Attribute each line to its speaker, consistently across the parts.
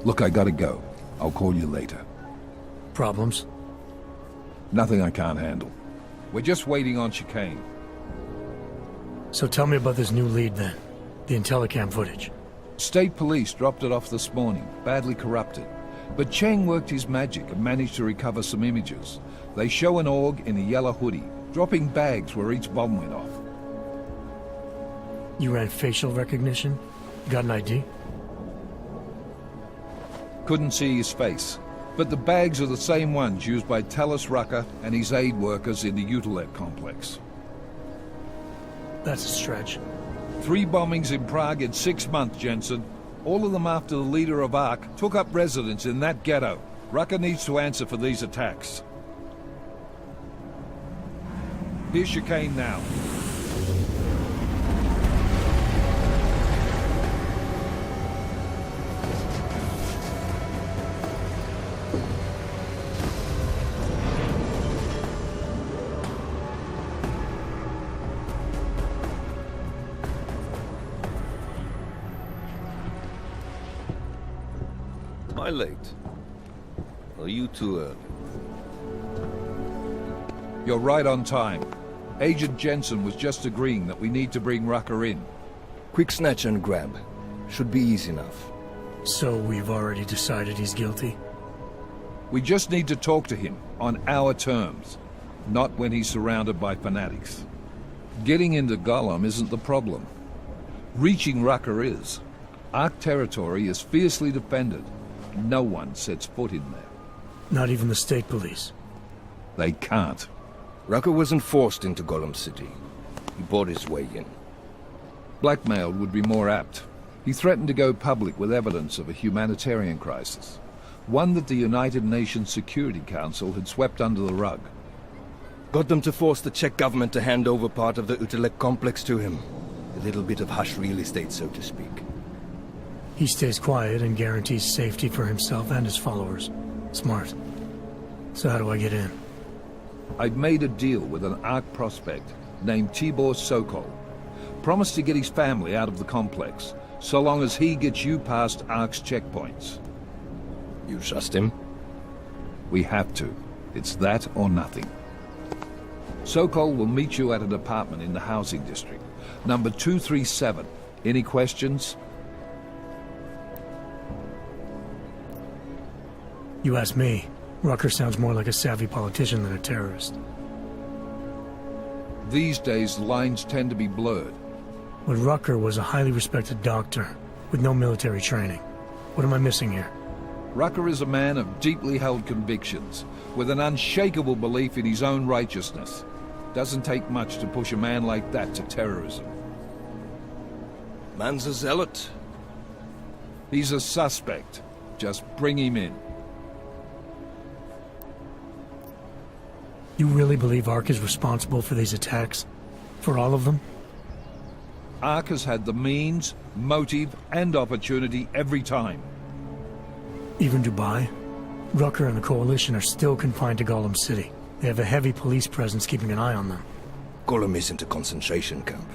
Speaker 1: Look, I gotta go. I'll call you later.
Speaker 2: Problems?
Speaker 1: Nothing I can't handle. We're just waiting on chicane.
Speaker 2: So tell me about this new lead then. The Intellicam footage.
Speaker 1: State police dropped it off this morning, badly corrupted. But Cheng worked his magic and managed to recover some images. They show an org in a yellow hoodie, dropping bags where each bomb went off.
Speaker 2: You ran facial recognition? Got an ID?
Speaker 1: Couldn't see his face. But the bags are the same ones used by Talos Rucker and his aid workers in the Utilep complex.
Speaker 2: That's a stretch.
Speaker 1: 3 bombings in Prague in 6 months, Jensen. All of them after the leader of ARC took up residence in that ghetto. Rucker needs to answer for these attacks. Here's chicane now.
Speaker 3: Am I late? Or are you too early?
Speaker 1: You're right on time. Agent Jensen was just agreeing that we need to bring Rucker in.
Speaker 4: Quick snatch and grab. Should be easy enough.
Speaker 2: So we've already decided he's guilty?
Speaker 1: We just need to talk to him on our terms, not when he's surrounded by fanatics. Getting into Gollum isn't the problem. Reaching Rucker is. ARC territory is fiercely defended. No one sets foot in there.
Speaker 2: Not even the state police?
Speaker 1: They can't.
Speaker 4: Rucker wasn't forced into Gollum City. He bought his way in.
Speaker 1: Blackmailed would be more apt. He threatened to go public with evidence of a humanitarian crisis. One that the United Nations Security Council had swept under the rug.
Speaker 4: Got them to force the Czech government to hand over part of the Utilec complex to him. A little bit of hush real estate, so to speak.
Speaker 2: He stays quiet and guarantees safety for himself and his followers. Smart. So how do I get in?
Speaker 1: I'd made a deal with an ARC prospect named Tibor Sokol. Promised to get his family out of the complex, so long as he gets you past ARC's checkpoints.
Speaker 4: You trust him?
Speaker 1: We have to. It's that or nothing. Sokol will meet you at an apartment in the housing district. Number 237. Any questions?
Speaker 2: You ask me. Rucker sounds more like a savvy politician than a terrorist.
Speaker 1: These days, lines tend to be blurred.
Speaker 2: But Rucker was a highly respected doctor, with no military training. What am I missing here?
Speaker 1: Rucker is a man of deeply held convictions, with an unshakable belief in his own righteousness. Doesn't take much to push a man like that to terrorism.
Speaker 4: Man's a zealot.
Speaker 1: He's a suspect. Just bring him in.
Speaker 2: You really believe ARC is responsible for these attacks? For all of them?
Speaker 1: ARC has had the means, motive, and opportunity every time.
Speaker 2: Even Dubai? Rucker and the Coalition are still confined to Gollum City. They have a heavy police presence keeping an eye on them.
Speaker 4: Gollum isn't a concentration camp.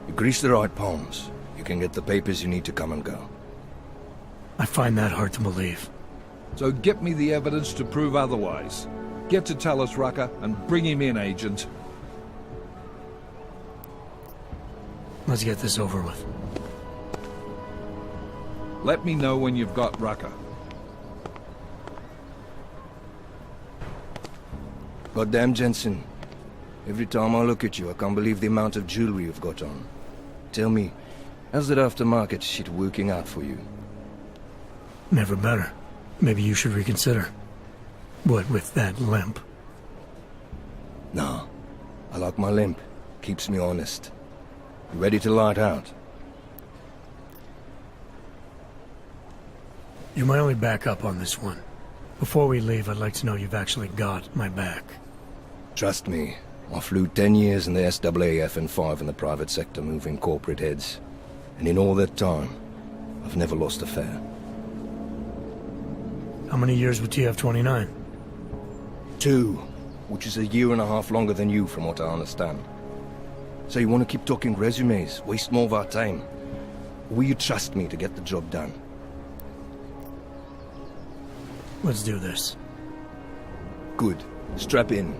Speaker 4: You grease the right palms, you can get the papers you need to come and go.
Speaker 2: I find that hard to believe.
Speaker 1: So get me the evidence to prove otherwise. Get to Talos Rucker and bring him in, Agent.
Speaker 2: Let's get this over with.
Speaker 1: Let me know when you've got Rucker.
Speaker 4: Goddamn, Jensen. Every time I look at you, I can't believe the amount of jewelry you've got on. Tell me, how's that aftermarket shit working out for you?
Speaker 2: Never better. Maybe you should reconsider. What with that limp?
Speaker 4: Nah, I like my limp. Keeps me honest. You ready to light out?
Speaker 2: You're my only backup on this one. Before we leave, I'd like to know you've actually got my back.
Speaker 4: Trust me, I flew 10 years in the SAAF and 5 in the private sector moving corporate heads. And in all that time, I've never lost a fare.
Speaker 2: How many years with TF-29?
Speaker 4: 2, which is a year and a half longer than you from what I understand. So you want to keep talking resumes, waste more of our time? Or will you trust me to get the job done?
Speaker 2: Let's do this.
Speaker 4: Good. Strap in.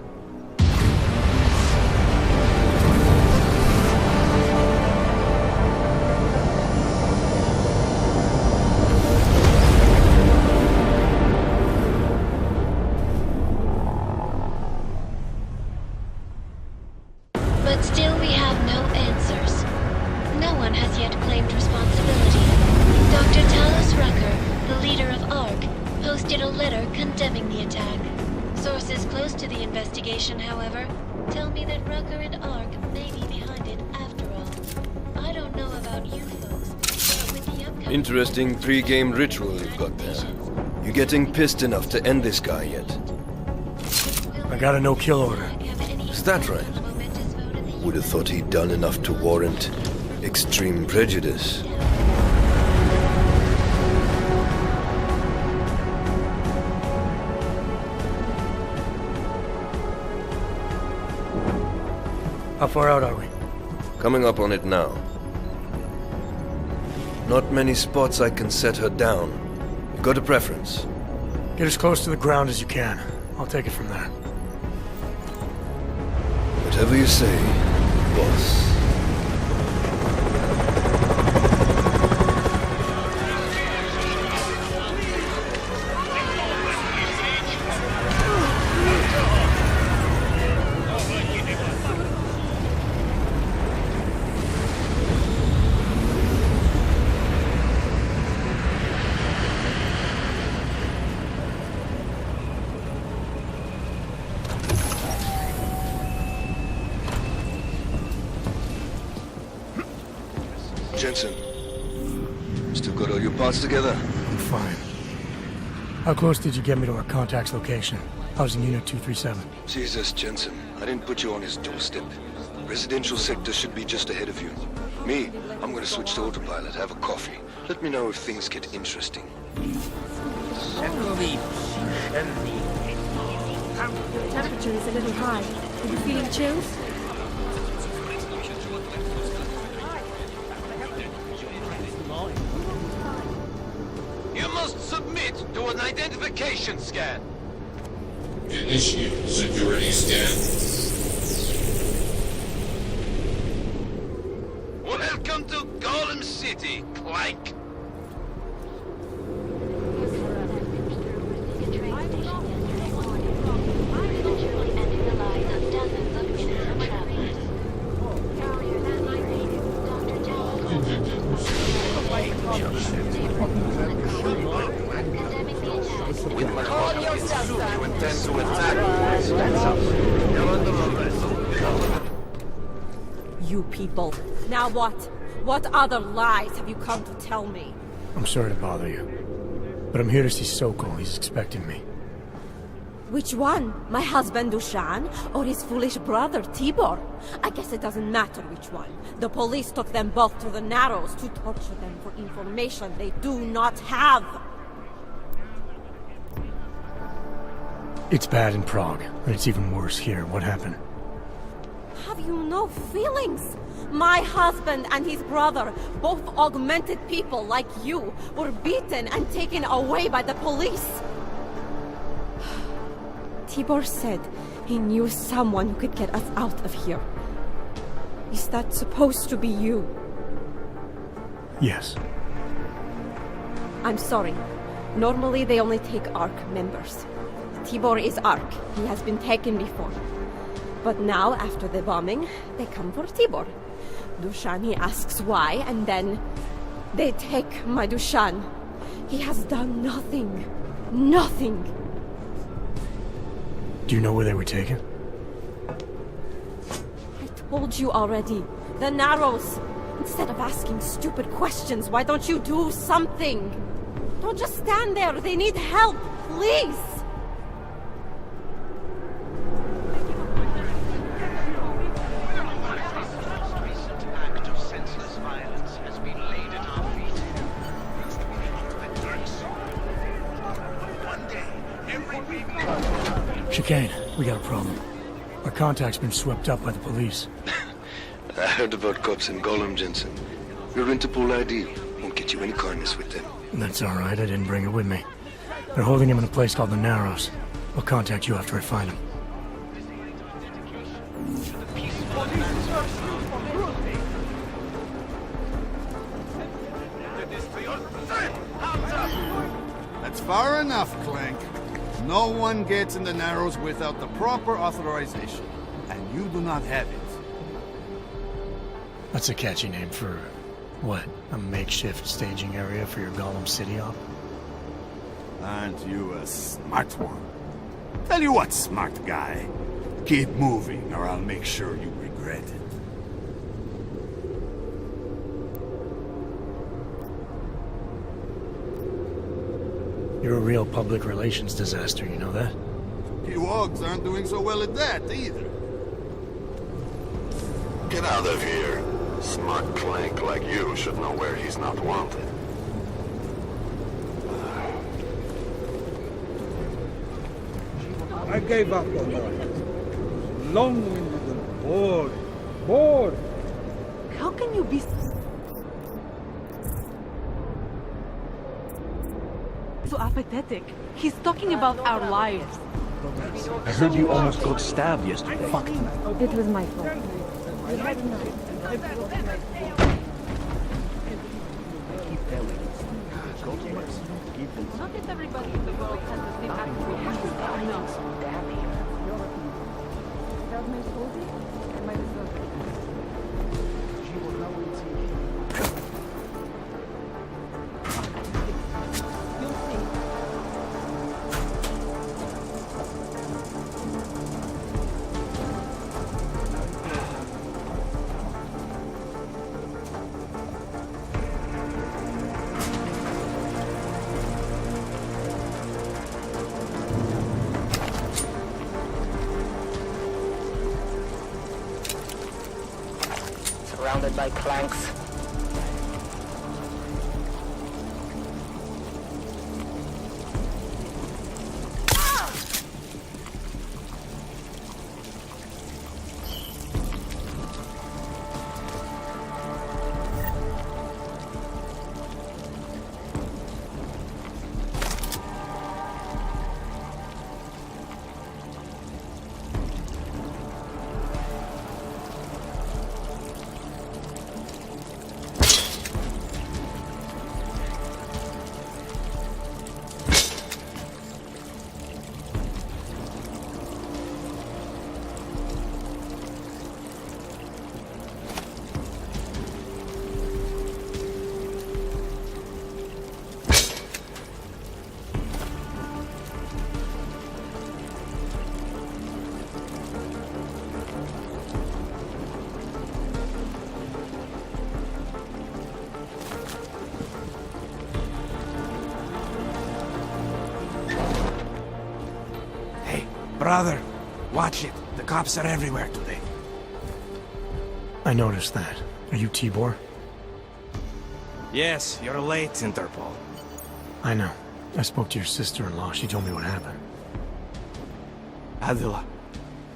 Speaker 5: But still we have no answers. No one has yet claimed responsibility. Dr. Talos Rucker, the leader of ARC, posted a letter condemning the attack. Sources close to the investigation, however, tell me that Rucker and ARC may be behind it after all. I don't know about you folks, but with the upcoming...
Speaker 4: Interesting pre-game ritual you've got there. You getting pissed enough to end this guy yet?
Speaker 2: I got a no-kill order.
Speaker 4: Is that right? Would have thought he'd done enough to warrant extreme prejudice.
Speaker 2: How far out are we?
Speaker 4: Coming up on it now. Not many spots I can set her down. You got a preference?
Speaker 2: Get as close to the ground as you can. I'll take it from there.
Speaker 4: Whatever you say, boss. Jensen, still got all your parts together?
Speaker 2: I'm fine. How close did you get me to our contact's location? I was in Unit 237.
Speaker 4: Jesus, Jensen, I didn't put you on his doorstep. Residential sector should be just ahead of you. Me, I'm gonna switch to autopilot, have a coffee. Let me know if things get interesting.
Speaker 6: Temperature is a little high. Are you feeling chills?
Speaker 7: You must submit to an identification scan.
Speaker 8: Initiate security scan.
Speaker 7: Welcome to Golem City, Clank.
Speaker 6: You people. Now what? What other lies have you come to tell me?
Speaker 2: I'm sorry to bother you, but I'm here to see Sokol. He's expecting me.
Speaker 6: Which one? My husband Dushan or his foolish brother Tibor? I guess it doesn't matter which one. The police took them both to the Narrows to torture them for information they do not have.
Speaker 2: It's bad in Prague, and it's even worse here. What happened?
Speaker 6: Have you no feelings? My husband and his brother, both augmented people like you, were beaten and taken away by the police. Tibor said he knew someone who could get us out of here. Is that supposed to be you?
Speaker 2: Yes.
Speaker 6: I'm sorry. Normally they only take ARC members. Tibor is ARC. He has been taken before. But now, after the bombing, they come for Tibor. Dushan, he asks why, and then they take my Dushan. He has done nothing. Nothing.
Speaker 2: Do you know where they were taken?
Speaker 6: I told you already. The Narrows. Instead of asking stupid questions, why don't you do something? Don't just stand there. They need help. Please.
Speaker 2: Chicane, we got a problem. Our contact's been swept up by the police.
Speaker 4: I heard about cops in Golem, Jensen. Your Interpol ID won't get you any kindness with them.
Speaker 2: That's all right. I didn't bring it with me. They're holding him in a place called the Narrows. I'll contact you after I find him.
Speaker 9: That's far enough, Clank. No one gets in the Narrows without the proper authorization, and you do not have it.
Speaker 2: That's a catchy name for... what? A makeshift staging area for your Gollum City op?
Speaker 9: Aren't you a smart one? Tell you what, smart guy. Keep moving, or I'll make sure you regret it.
Speaker 2: You're a real public relations disaster, you know that?
Speaker 9: You Wogs aren't doing so well at that, either.
Speaker 10: Get out of here. Smart Clank like you should know where he's not wanted.
Speaker 11: I gave up on that. Long-winded and bored. Bored!
Speaker 6: How can you be so apathetic? He's talking about our lives.
Speaker 12: I heard you almost got stabbed yesterday. Fuck.
Speaker 6: It was my fault. I had enough. Not that everybody in the world has the same attitude. I know. That my fault? I might as well. You'll see.
Speaker 13: Surrounded by Clanks.
Speaker 14: Brother, watch it. The cops are everywhere today.
Speaker 2: I noticed that. Are you Tibor?
Speaker 14: Yes, you're late, Interpol.
Speaker 2: I know. I spoke to your sister-in-law. She told me what happened.
Speaker 14: Adila,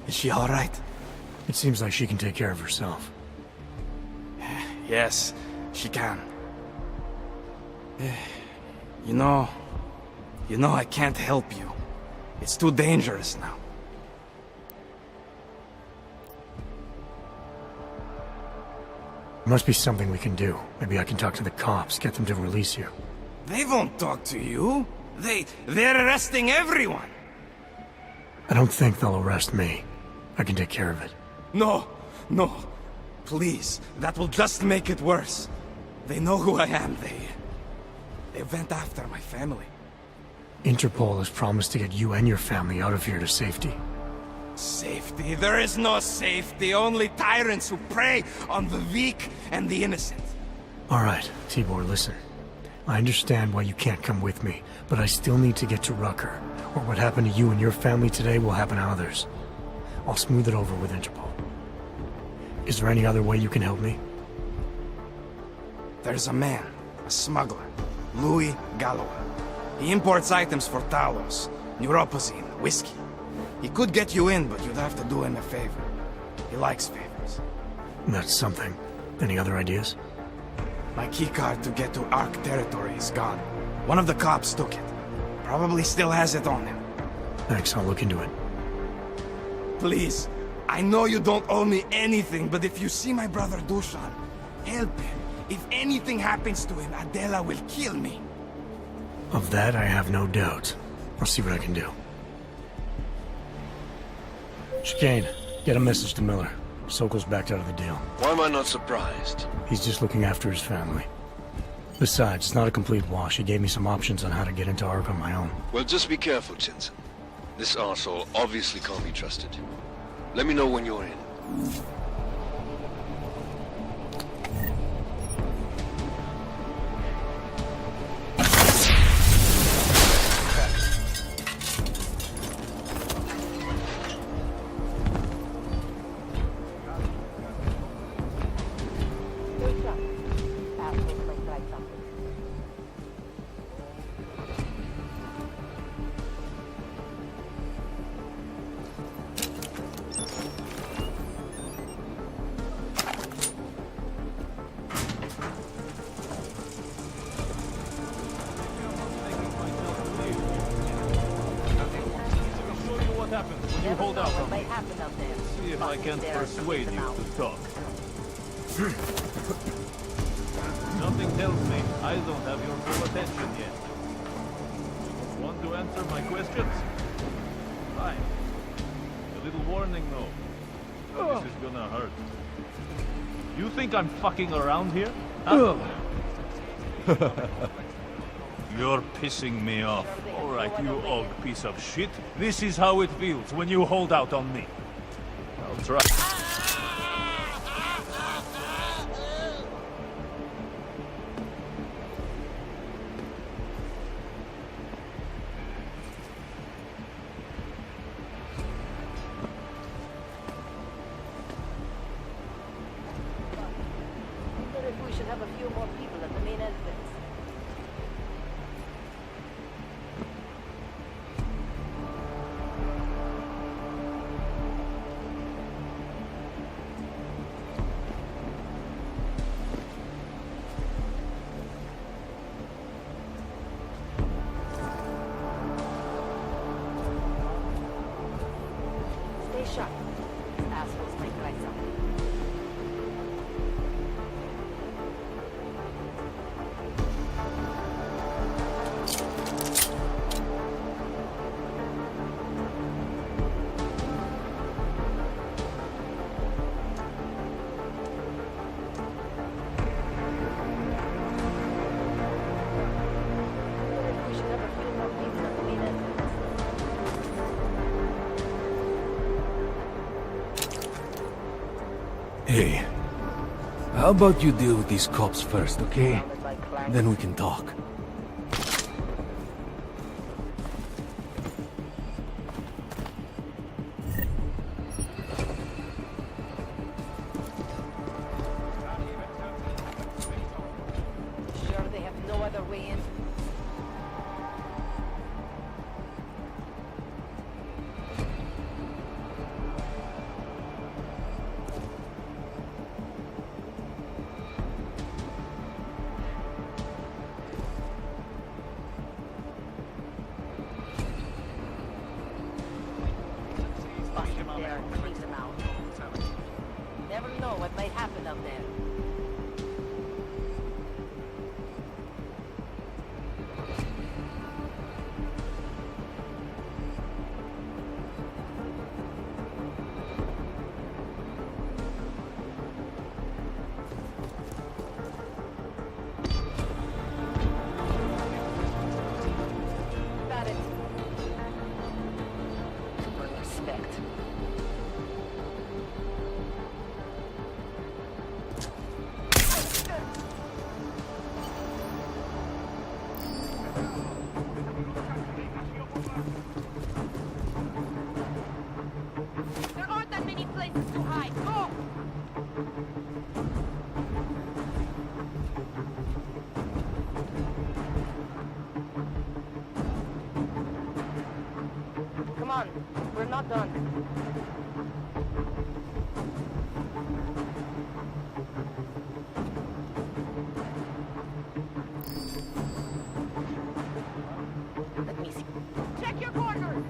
Speaker 14: is she all right?
Speaker 2: It seems like she can take care of herself.
Speaker 14: Yes, she can. You know, I can't help you. It's too dangerous now.
Speaker 2: There must be something we can do. Maybe I can talk to the cops, get them to release you.
Speaker 14: They won't talk to you. They're arresting everyone.
Speaker 2: I don't think they'll arrest me. I can take care of it.
Speaker 14: No. Please, that will just make it worse. They know who I am. They went after my family.
Speaker 2: Interpol has promised to get you and your family out of here to safety.
Speaker 14: Safety? There is no safety. Only tyrants who prey on the weak and the innocent.
Speaker 2: All right, Tibor, listen. I understand why you can't come with me, but I still need to get to Rucker, or what happened to you and your family today will happen to others. I'll smooth it over with Interpol. Is there any other way you can help me?
Speaker 14: There's a man, a smuggler, Louis Galloway. He imports items for Talos, neuropozyne, whiskey. He could get you in, but you'd have to do him a favor. He likes favors.
Speaker 2: That's something. Any other ideas?
Speaker 14: My keycard to get to Ark territory is gone. One of the cops took it. Probably still has it on him.
Speaker 2: Thanks, I'll look into it.
Speaker 14: Please, I know you don't owe me anything, but if you see my brother Dushan, help him. If anything happens to him, Adela will kill me.
Speaker 2: Of that, I have no doubt. I'll see what I can do. Chicane, get a message to Miller. Sokol's backed out of the deal.
Speaker 10: Why am I not surprised?
Speaker 2: He's just looking after his family. Besides, it's not a complete wash. He gave me some options on how to get into Ark on my own.
Speaker 10: Well, just be careful, Jensen. This arsehole obviously can't be trusted. Let me know when you're in.
Speaker 13: Hold out on me. See if I can persuade you to talk. Nothing tells me I don't have your full attention yet. Want to answer my questions? Fine. A little warning though. This is gonna hurt. You think I'm fucking around here? Huh? You're pissing me off. Alright, you old piece of shit. This is how it feels when you hold out on me. I'll try.
Speaker 15: We should have a few more people at the main entrance. Stay sharp. These assholes might try something.
Speaker 16: Hey, how about you deal with these cops first, okay? Then we can talk.
Speaker 15: Sure they have no other way in? There, clean them out. Never know what might happen up there. Got it. Respect. There aren't that many places to hide. Go! Come on, we're not done. me see. Check your corners!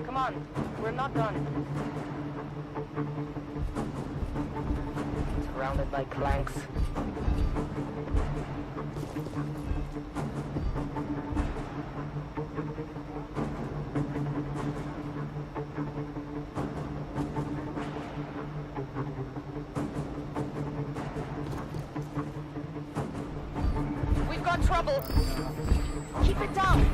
Speaker 15: Come on, we're not done. Surrounded by clanks. We've got trouble. Keep it down.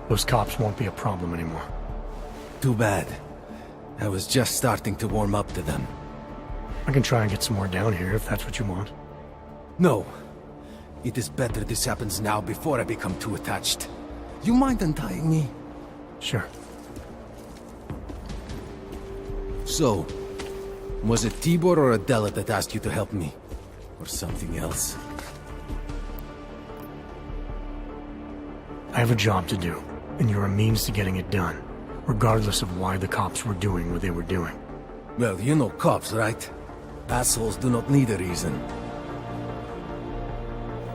Speaker 2: Those cops won't be a problem anymore.
Speaker 16: Too bad. I was just starting to warm up to them.
Speaker 2: I can try and get some more down here if that's what you want.
Speaker 16: No. It is better this happens now before I become too attached. You mind untying me?
Speaker 2: Sure.
Speaker 16: So, was it Tibor or Adela that asked you to help me? Or something else?
Speaker 2: I have a job to do, and you're a means to getting it done, regardless of why the cops were doing what they were doing.
Speaker 16: Well, you know cops, right? Assholes do not need a reason.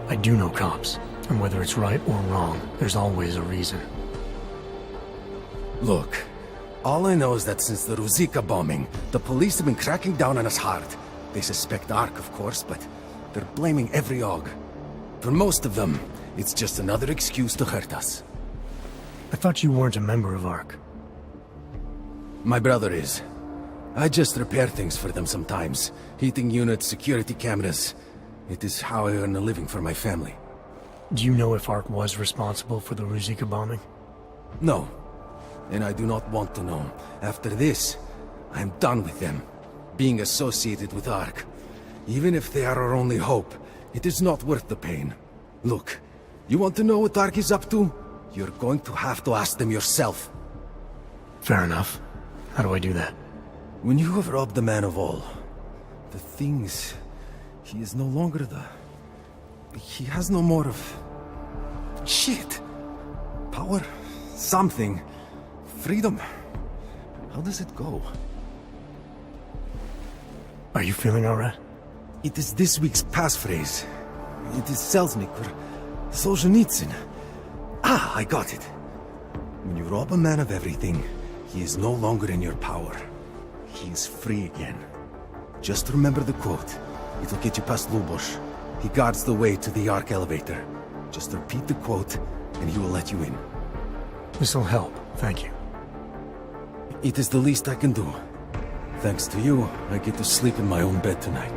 Speaker 2: I do know cops, and whether it's right or wrong, there's always a reason.
Speaker 16: Look, all I know is that since the Ruzicka bombing, the police have been cracking down on us hard. They suspect Ark, of course, but they're blaming every AUG. For most of them, it's just another excuse to hurt us.
Speaker 2: I thought you weren't a member of Ark.
Speaker 16: My brother is. I just repair things for them sometimes. Heating units, security cameras. It is how I earn a living for my family.
Speaker 2: Do you know if Ark was responsible for the Ruzicka bombing?
Speaker 16: No. And I do not want to know. After this, I am done with them. Being associated with Ark. Even if they are our only hope, it is not worth the pain. Look, you want to know what Ark is up to? You're going to have to ask them yourself.
Speaker 2: Fair enough. How do I do that?
Speaker 16: When you have robbed the man of all, the things... He is no longer the... He has no more of... Shit! Power? Something. Freedom. How does it go?
Speaker 2: Are you feeling alright?
Speaker 16: It is this week's passphrase. It is Selznick or Solzhenitsyn. Ah, I got it. When you rob a man of everything, He is no longer in your power. He is free again. Just remember the quote. It'll get you past Lubosh. He guards the way to the Ark elevator. Just repeat the quote, and he will let you in.
Speaker 2: This'll help, thank you.
Speaker 16: It is the least I can do. Thanks to you, I get to sleep in my own bed tonight.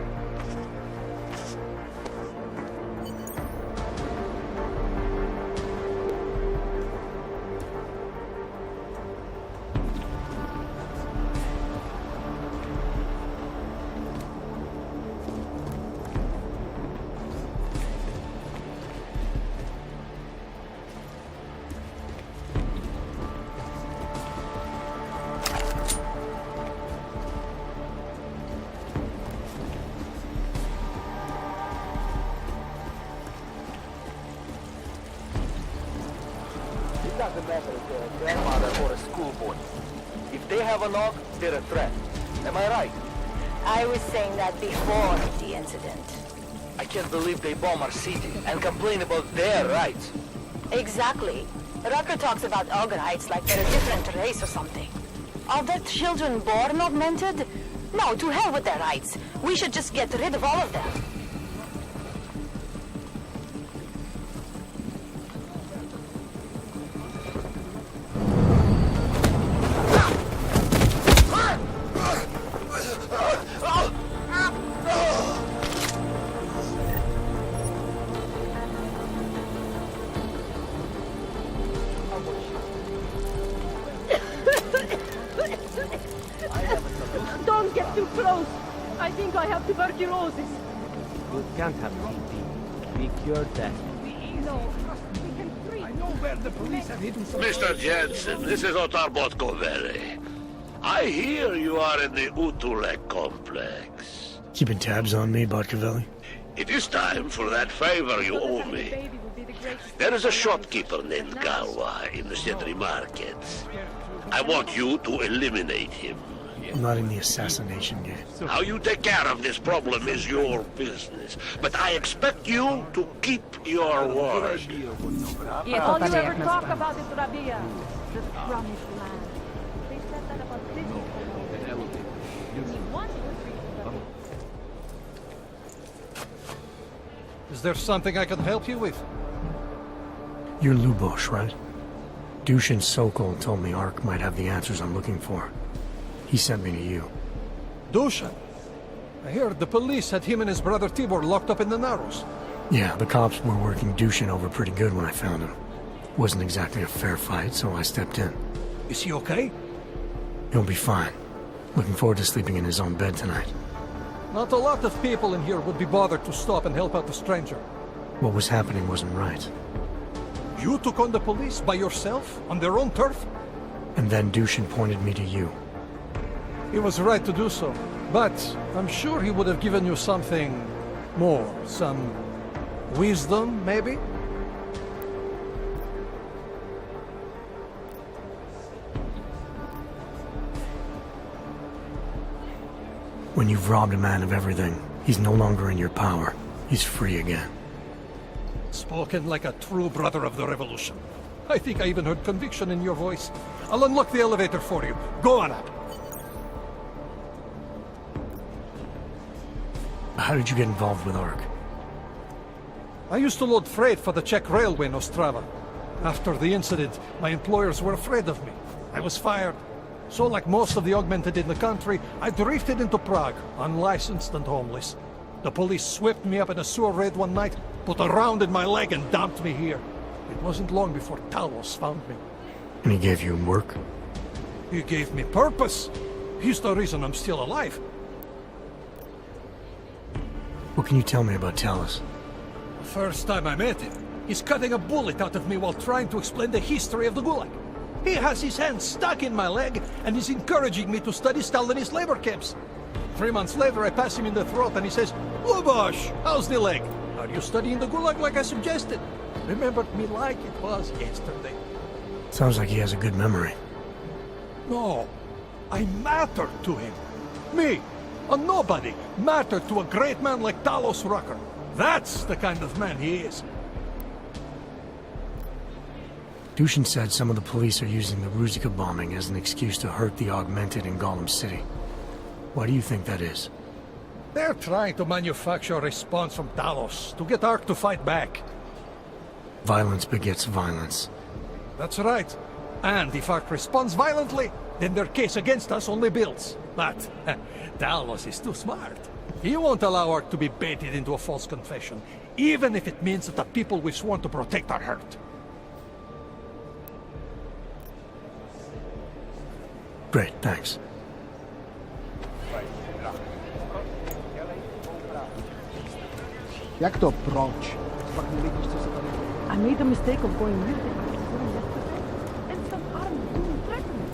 Speaker 12: It doesn't matter if they're a grandmother or a schoolboy. If they have a log, they're a threat. Am I right?
Speaker 15: I was saying that before the incident.
Speaker 12: I can't believe they bomb our city and complain about their rights.
Speaker 15: Exactly. Rucker talks about our rights like they're a different race or something. Are their children born augmented? No, to hell with their rights. We should just get rid of all of them.
Speaker 17: Don't get too close. I think I have tuberculosis.
Speaker 18: You can't have TB. We cured that.
Speaker 17: No, we can treat. I know where the police have hidden some.
Speaker 7: Mr. Jensen, this is Otar Botkovere. I hear you are in the Utulek complex.
Speaker 2: Keeping tabs on me, Botkovelli?
Speaker 7: It is time for that favor you owe me. There is a shopkeeper named Galwa in the Sedri market. I want you to eliminate him.
Speaker 2: I'm not in the assassination game.
Speaker 7: How you take care of this problem is your business. But I expect you to keep your word.
Speaker 17: All you ever talk about is Rabia, the promised land. They said that about 50
Speaker 11: Is there something I can help you with?
Speaker 2: You're Lubosh, right? Dushin Sokol told me Ark might have the answers I'm looking for. He sent me to you.
Speaker 11: Dushin? I heard the police had him and his brother Tibor locked up in the Narrows.
Speaker 2: Yeah, the cops were working Dushin over pretty good when I found him. Wasn't exactly a fair fight, so I stepped in.
Speaker 11: Is he okay?
Speaker 2: He'll be fine. Looking forward to sleeping in his own bed tonight.
Speaker 11: Not a lot of people in here would be bothered to stop and help out the stranger.
Speaker 2: What was happening wasn't right.
Speaker 11: You took on the police by yourself, on their own turf?
Speaker 2: And then Dushin pointed me to you.
Speaker 11: He was right to do so, but I'm sure he would have given you something more, some wisdom, maybe?
Speaker 2: When you've robbed a man of everything, he's no longer in your power. He's free again.
Speaker 11: Spoken like a true brother of the revolution. I think I even heard conviction in your voice. I'll unlock the elevator for you. Go on up.
Speaker 2: How did you get involved with Ark?
Speaker 11: I used to load freight for the Czech railway in Ostrava. After the incident, my employers were afraid of me. I was fired. So like most of the augmented in the country, I drifted into Prague, unlicensed and homeless. The police swept me up in a sewer raid one night, put a round in my leg and dumped me here. It wasn't long before Talos found me.
Speaker 2: And he gave you work?
Speaker 11: He gave me purpose. He's the reason I'm still alive.
Speaker 2: What can you tell me about Talos?
Speaker 11: The first time I met him, he's cutting a bullet out of me while trying to explain the history of the Gulag. He has his hand stuck in my leg and is encouraging me to study Stalinist labor camps. 3 months later, I pass him in the throat and he says, "Lubosh, how's the leg? Are you studying the Gulag like I suggested?" Remembered me like it was yesterday.
Speaker 2: Sounds like he has a good memory.
Speaker 11: No, I mattered to him. Me, a nobody, mattered to a great man like Talos Rucker. That's the kind of man he is.
Speaker 2: Dushin said some of the police are using the Ruzika bombing as an excuse to hurt the Augmented in Gollum City. Why do you think that is?
Speaker 11: They're trying to manufacture a response from Talos to get Ark to fight back.
Speaker 2: Violence begets violence.
Speaker 11: That's right. And if Ark responds violently, then their case against us only builds. But Talos is too smart. He won't allow Ark to be baited into a false confession, even if it means that the people we've sworn to protect are hurt.
Speaker 2: Great, thanks.
Speaker 19: Jak to proč? Pak nevidíš, co se tady...
Speaker 17: I made the mistake of going with them yesterday, and some armed dude threatened me.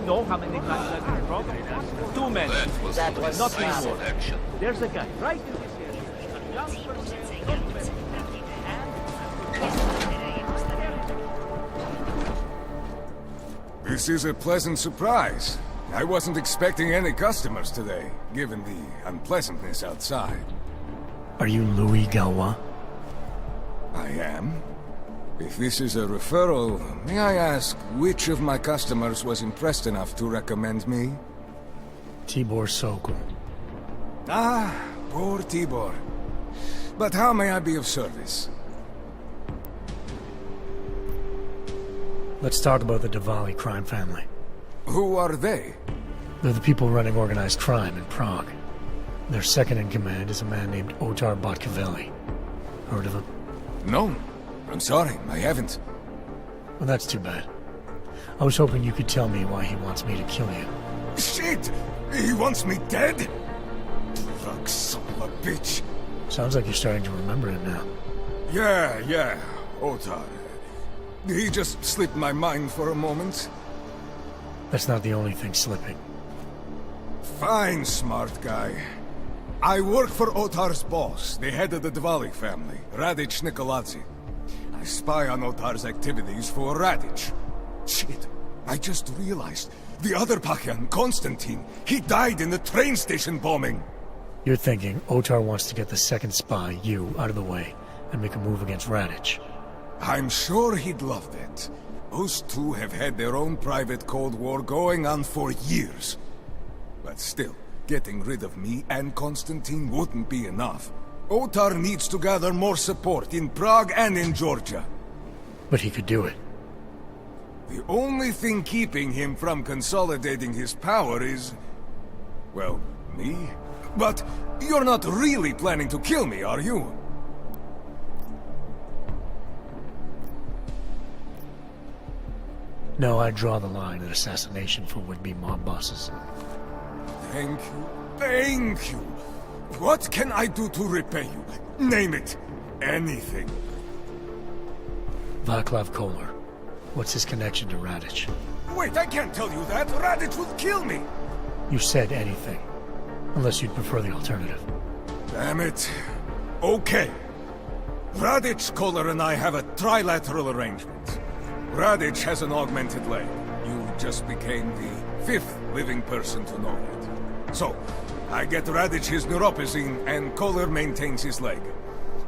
Speaker 13: Know how many times I've been broken? Too many.
Speaker 7: That was
Speaker 13: nothing more.
Speaker 7: action.
Speaker 13: There's a guy right in this area.
Speaker 9: This is a pleasant surprise. I wasn't expecting any customers today, given the unpleasantness outside.
Speaker 2: Are you Louis Galwa?
Speaker 9: I am. If this is a referral, may I ask which of my customers was impressed enough to recommend me?
Speaker 2: Tibor Sokol.
Speaker 9: Ah, poor Tibor. But how may I be of service?
Speaker 2: Let's talk about the Diwali crime family.
Speaker 9: Who are they?
Speaker 2: They're the people running organized crime in Prague. Their second in command is a man named Otar Botkavelli. Heard of him?
Speaker 9: No. I'm sorry, I haven't.
Speaker 2: Well, that's too bad. I was hoping you could tell me why he wants me to kill you.
Speaker 9: Shit! He wants me dead? Drug son of a bitch.
Speaker 2: Sounds like you're starting to remember him now.
Speaker 9: Yeah, Otar. He just slipped my mind for a moment.
Speaker 2: That's not the only thing slipping.
Speaker 9: Fine, smart guy. I work for Otar's boss, the head of the Diwali family, Radic Nikoladze. I spy on Otar's activities for Radic. Shit, I just realized. The other Pakyan, Konstantin, he died in the train station bombing.
Speaker 2: You're thinking Otar wants to get the second spy, you, out of the way, and make a move against Radic.
Speaker 9: I'm sure he'd love that. Those two have had their own private Cold War going on for years. But still, getting rid of me and Konstantin wouldn't be enough. Otar needs to gather more support in Prague and in Georgia.
Speaker 2: But he could do it.
Speaker 9: The only thing keeping him from consolidating his power is... well, me? But you're not really planning to kill me, are you?
Speaker 2: No, I draw the line at assassination for would-be mob bosses.
Speaker 9: Thank you. Thank you. What can I do to repay you? Name it. Anything.
Speaker 2: Vaclav Kolar. What's his connection to Radic?
Speaker 9: Wait, I can't tell you that. Radic would kill me.
Speaker 2: You said anything. Unless you'd prefer the alternative.
Speaker 9: Damn it. Okay. Radic, Kolar, and I have a trilateral arrangement. Radic has an augmented leg. You just became the 5th living person to know it. So, I get Radic his neuropozyne, and Kolar maintains his leg.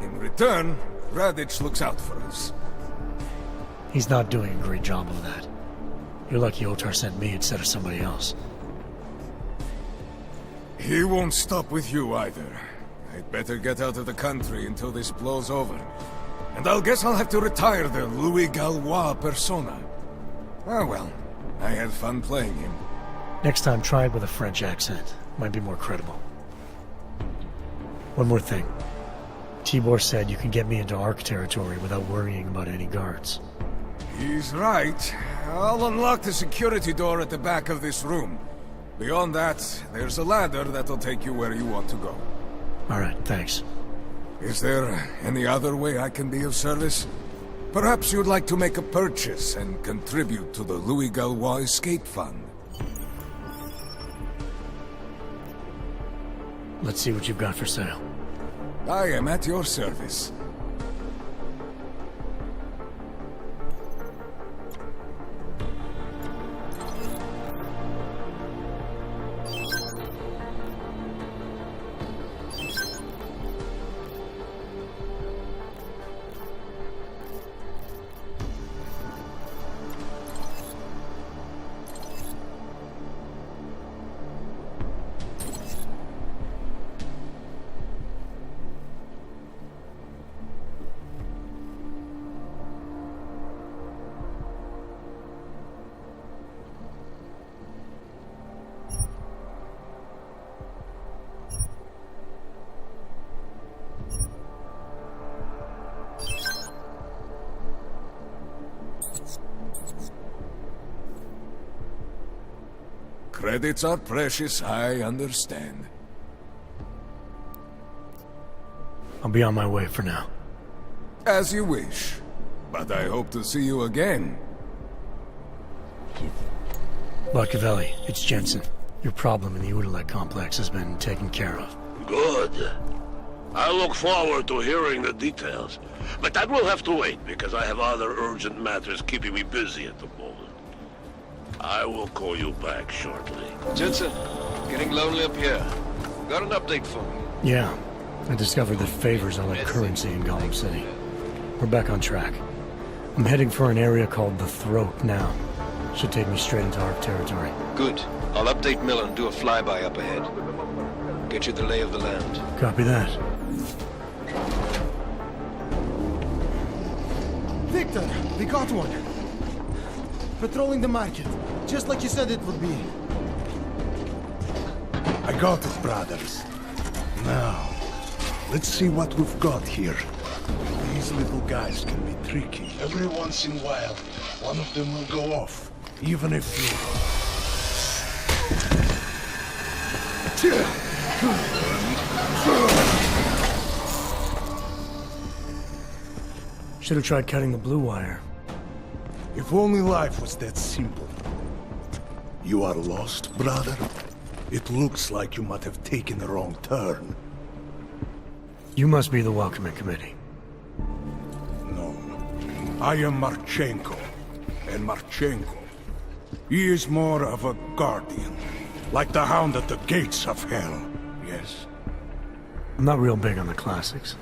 Speaker 9: In return, Radic looks out for us.
Speaker 2: He's not doing a great job of that. You're lucky Otar sent me instead of somebody else.
Speaker 9: He won't stop with you either. I'd better get out of the country until this blows over. And I guess I'll have to retire the Louis Gallois persona. Ah well, I had fun playing him.
Speaker 2: Next time, try it with a French accent. Might be more credible. One more thing. Tibor said you could get me into Ark territory without worrying about any guards.
Speaker 9: He's right. I'll unlock the security door at the back of this room. Beyond that, there's a ladder that'll take you where you want to go.
Speaker 2: Alright, thanks.
Speaker 9: Is there any other way I can be of service? Perhaps you'd like to make a purchase and contribute to the Louis Gallois Escape Fund.
Speaker 2: Let's see what you've got for sale.
Speaker 9: I am at your service. Credits are precious, I understand.
Speaker 2: I'll be on my way for now.
Speaker 9: As you wish. But I hope to see you again.
Speaker 2: Barcavelli, it's Jensen. Your problem in the Udalek complex has been taken care of.
Speaker 7: Good. I look forward to hearing the details. But that will have to wait, because I have other urgent matters keeping me busy at the moment. I will call you back shortly.
Speaker 10: Jensen, getting lonely up here. Got an update for me?
Speaker 2: Yeah. I discovered that favors are like currency in Gotham City. We're back on track. I'm heading for an area called the Throat now. Should take me straight into Ark territory.
Speaker 10: Good. I'll update Miller and do a flyby up ahead. Get you the lay of the land.
Speaker 2: Copy that.
Speaker 20: Victor, we got one. Patrolling the market, just like you said it would be.
Speaker 21: I got it, brothers. Now, let's see what we've got here. These little guys can be tricky. Every once in a while, one of them will go off, even if you...
Speaker 2: Should have tried cutting the blue wire.
Speaker 21: If only life was that simple. You are lost, brother? It looks like you might have taken a wrong turn.
Speaker 2: You must be the welcoming committee.
Speaker 21: No. I am Marchenko. And Marchenko, he is more of a guardian. Like the hound at the gates of hell, yes?
Speaker 2: I'm not real big on the classics.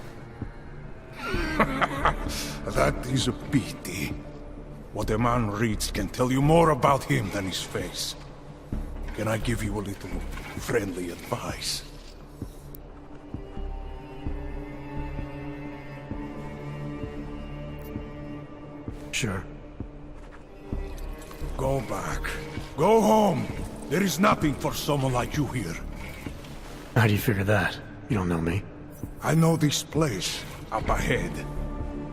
Speaker 21: That is a pity. What a man reads can tell you more about him than his face. Can I give you a little friendly advice?
Speaker 2: Sure.
Speaker 21: Go back. Go home. There is nothing for someone like you here.
Speaker 2: How do you figure that? You don't know me.
Speaker 21: I know this place up ahead.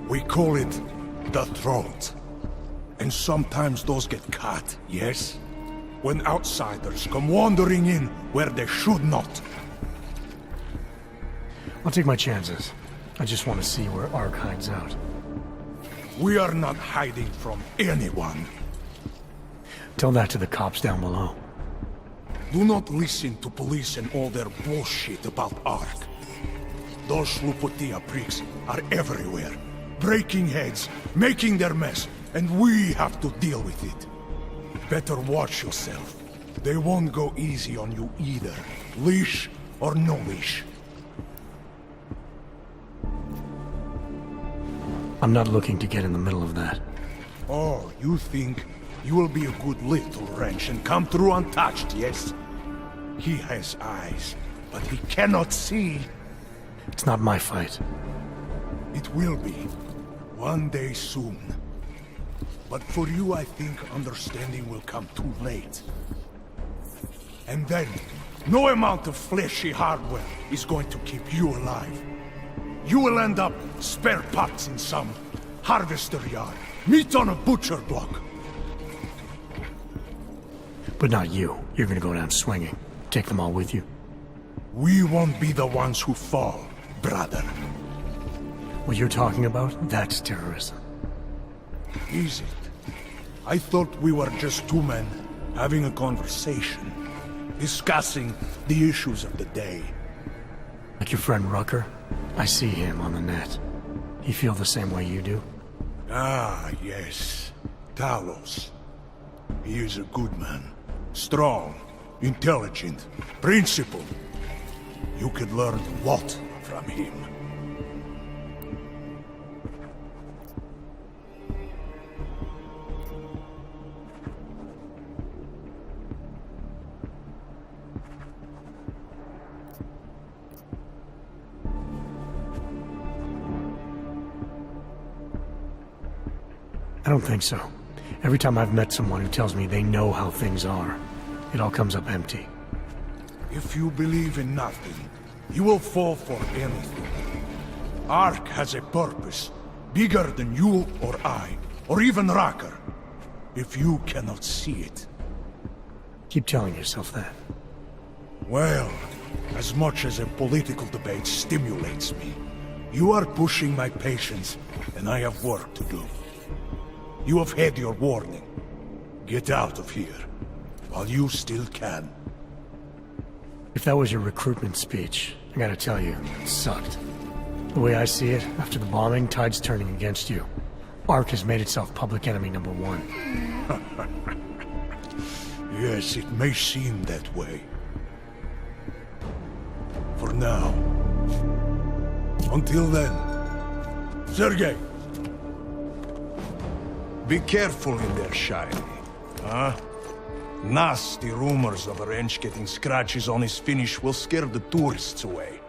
Speaker 21: We call it the Throat. And sometimes those get cut, yes? When outsiders come wandering in where they should not.
Speaker 2: I'll take my chances. I just want to see where Ark hides out.
Speaker 21: We are not hiding from anyone.
Speaker 2: Tell that to the cops down below.
Speaker 21: Do not listen to police and all their bullshit about Ark. Those Slupotia pricks are everywhere, breaking heads, making their mess, and we have to deal with it. Better watch yourself. They won't go easy on you either, leash or no leash.
Speaker 2: I'm not looking to get in the middle of that.
Speaker 21: Oh, you think you will be a good little wrench and come through untouched, yes? He has eyes, but he cannot see.
Speaker 2: It's not my fight.
Speaker 21: It will be. One day soon. But for you, I think understanding will come too late. And then, no amount of fleshy hardware is going to keep you alive. you will end up spare parts in some harvester yard. Meat on a butcher block.
Speaker 2: But not you. You're gonna go down swinging. Take them all with you.
Speaker 21: We won't be the ones who fall, brother.
Speaker 2: What you're talking about, that's terrorism.
Speaker 21: Is it? I thought we were just two men having a conversation, discussing the issues of the day.
Speaker 2: Like your friend Rucker? I see him on the net. He feel the same way you do?
Speaker 21: Ah, yes. Talos. He is a good man. Strong, intelligent, principled. You could learn a lot from him.
Speaker 2: I don't think so. Every time I've met someone who tells me they know how things are, it all comes up empty.
Speaker 21: If you believe in nothing, you will fall for anything. Ark has a purpose, bigger than you or I, or even Rucker. If you cannot see it.
Speaker 2: Keep telling yourself that.
Speaker 21: Well, as much as a political debate stimulates me, you are pushing my patience, and I have work to do. You have had your warning. Get out of here, while you still can.
Speaker 2: If that was your recruitment speech, I gotta tell you, it sucked. The way I see it, after the bombing, tide's turning against you. Ark has made itself public enemy number one.
Speaker 21: Yes, it may seem that way. For now. Until then. Sergei! Be careful in there, Shiny. Huh? Nasty rumors of a wrench getting scratches on his finish will scare the tourists away.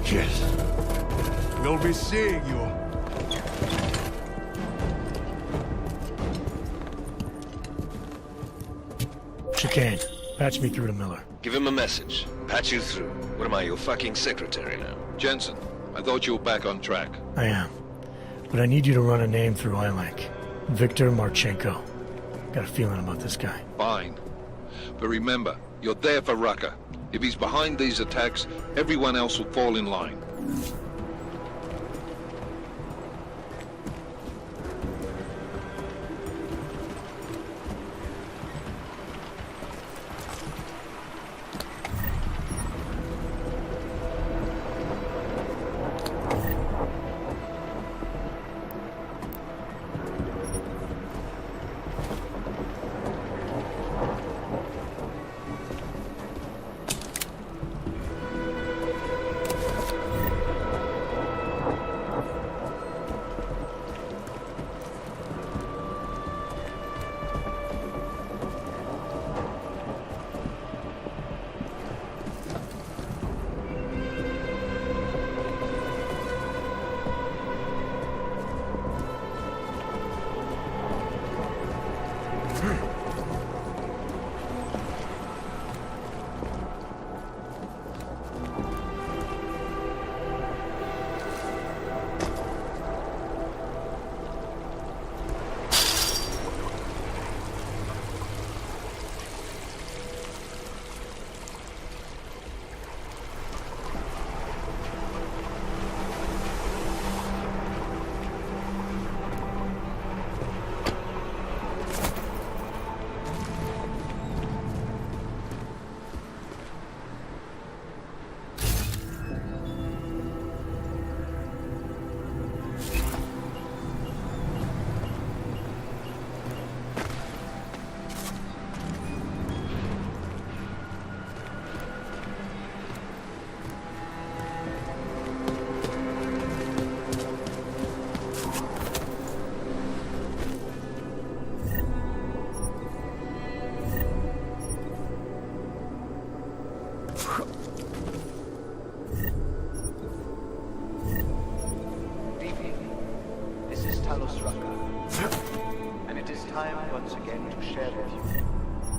Speaker 21: Yes. We'll be seeing you.
Speaker 2: Chicane, patch me through to Miller.
Speaker 10: Give him a message. Patch you through. What am I, your fucking secretary now?
Speaker 1: Jensen, I thought you were back on track.
Speaker 2: I am. But I need you to run a name through ILAC. Victor Marchenko. Got a feeling about this guy.
Speaker 1: Fine. But remember, you're there for Rucker. If he's behind these attacks, everyone else will fall in line.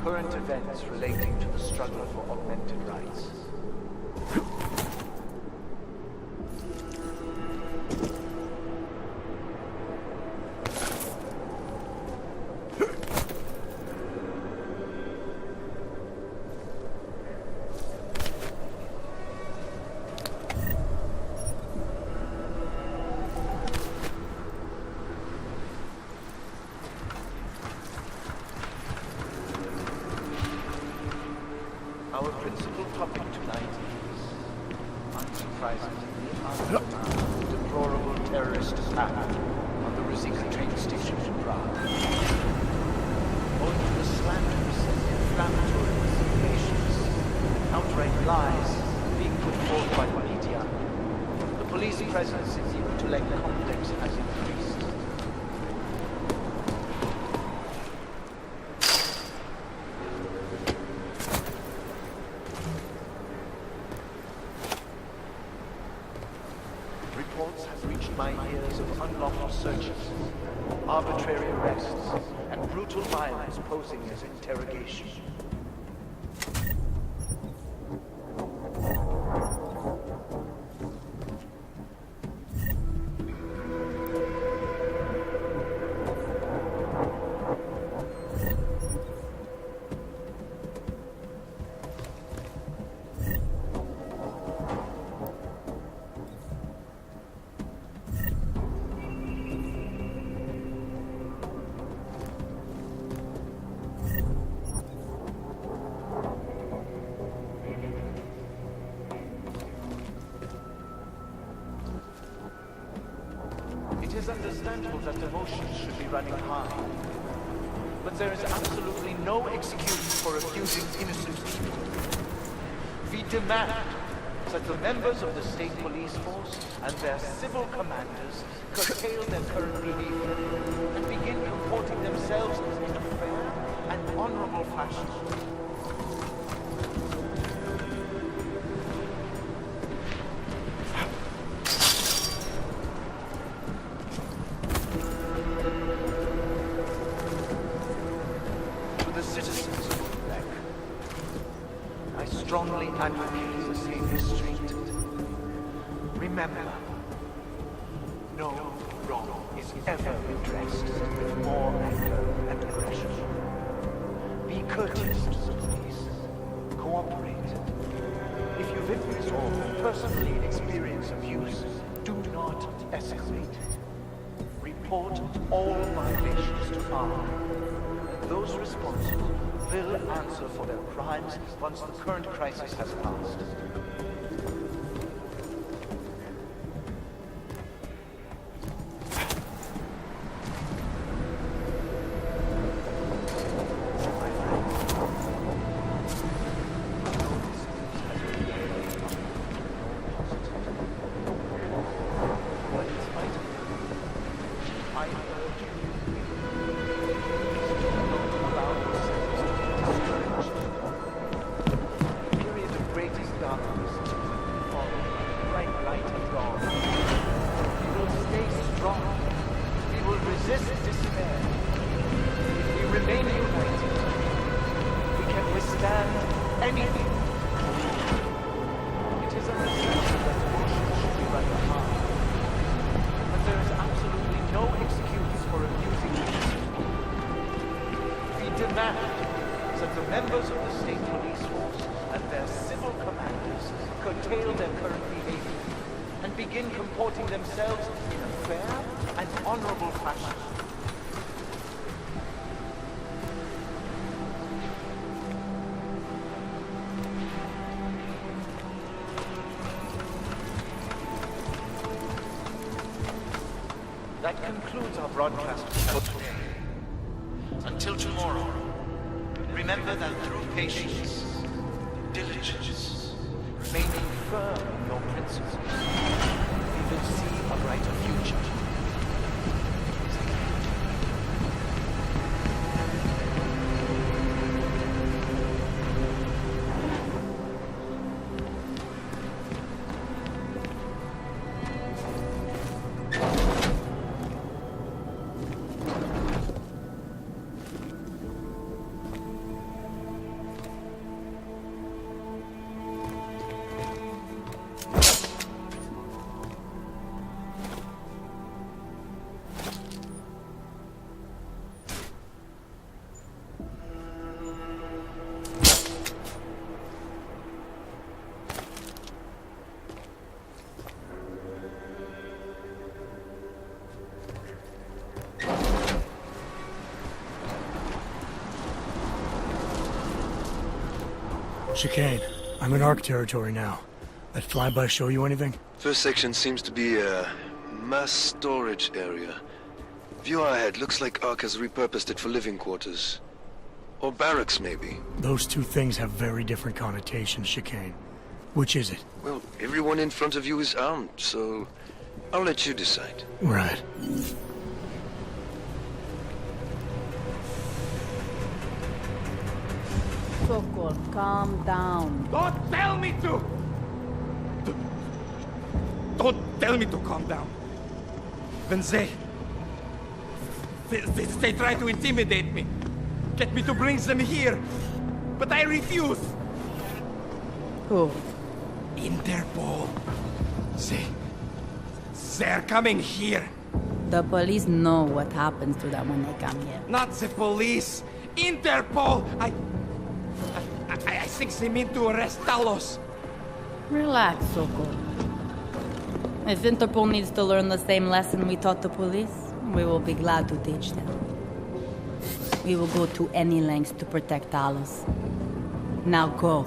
Speaker 12: Current events relating to the struggle for augmented rights. principal topic tonight is, unsurprisingly, the deplorable terrorist attack on the Rizika train station in Prague. Owing to the slanderous and inflammatory insinuations and outright lies being put forth by the media, the police presence in the Utulek complex has increased. Reports have reached my ears of unlawful searches, arbitrary arrests, and brutal violence posing as interrogation. It is understandable that emotions should be running high, but there is absolutely no excuse for accusing innocent people. We demand that the members of the state police force and their civil commanders curtail their current behavior and begin comporting themselves in a fair and honorable fashion. Strongly advocate the same restraint. Remember, no wrong is ever redressed with more anger and aggression. Be courteous to the police. Cooperate. If you witness or personally experience abuse, do not escalate. Report all violations to ARC. Those responsible will answer for their crimes once the current crisis has passed. That the members of the state police force and their civil commanders curtail their current behavior and begin comporting themselves in a fair and honorable fashion. That concludes our broadcast for today. Until tomorrow, remember that through patience, diligence, remaining firm in your principles, we will see a brighter future.
Speaker 2: Chicane, I'm in Ark territory now. That flyby show you anything?
Speaker 10: First section seems to be a mass storage area. View ahead. Looks like Ark has repurposed it for living quarters. Or barracks, maybe.
Speaker 2: Those two things have very different connotations, Chicane. Which is it?
Speaker 10: Well, everyone in front of you is armed, so I'll let you decide.
Speaker 2: Right.
Speaker 17: Sokol, calm down.
Speaker 14: Don't tell me to! Don't tell me to calm down. When they try to intimidate me. Get me to bring them here. But I refuse.
Speaker 17: Who?
Speaker 14: Interpol. They're coming here.
Speaker 17: The police know what happens to them when they come here.
Speaker 14: Not the police. Interpol. I think they mean to arrest Talos.
Speaker 17: Relax, Sokol. If Interpol needs to learn the same lesson we taught the police, we will be glad to teach them. We will go to any lengths to protect Talos. Now go.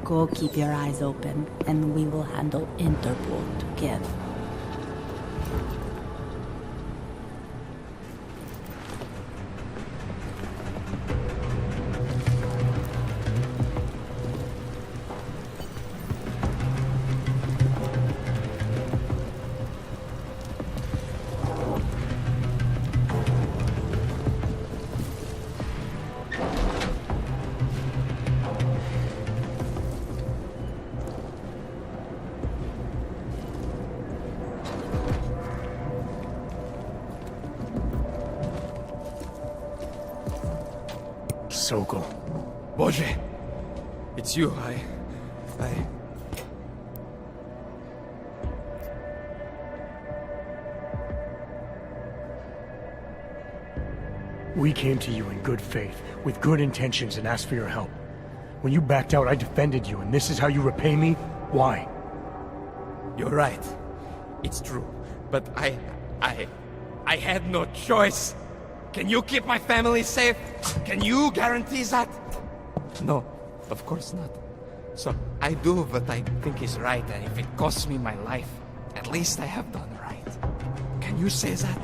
Speaker 17: Go keep your eyes open, and we will handle Interpol together.
Speaker 2: Sokol.
Speaker 14: Boże! It's you,
Speaker 2: We came to you in good faith, with good intentions, and asked for your help. When you backed out, I defended you, and this is how you repay me? Why?
Speaker 14: You're right. It's true. But I had no choice. Can you keep my family safe? Can you guarantee that? No, of course not. So I do what I think is right, and if it costs me my life, at least I have done right. Can you say that?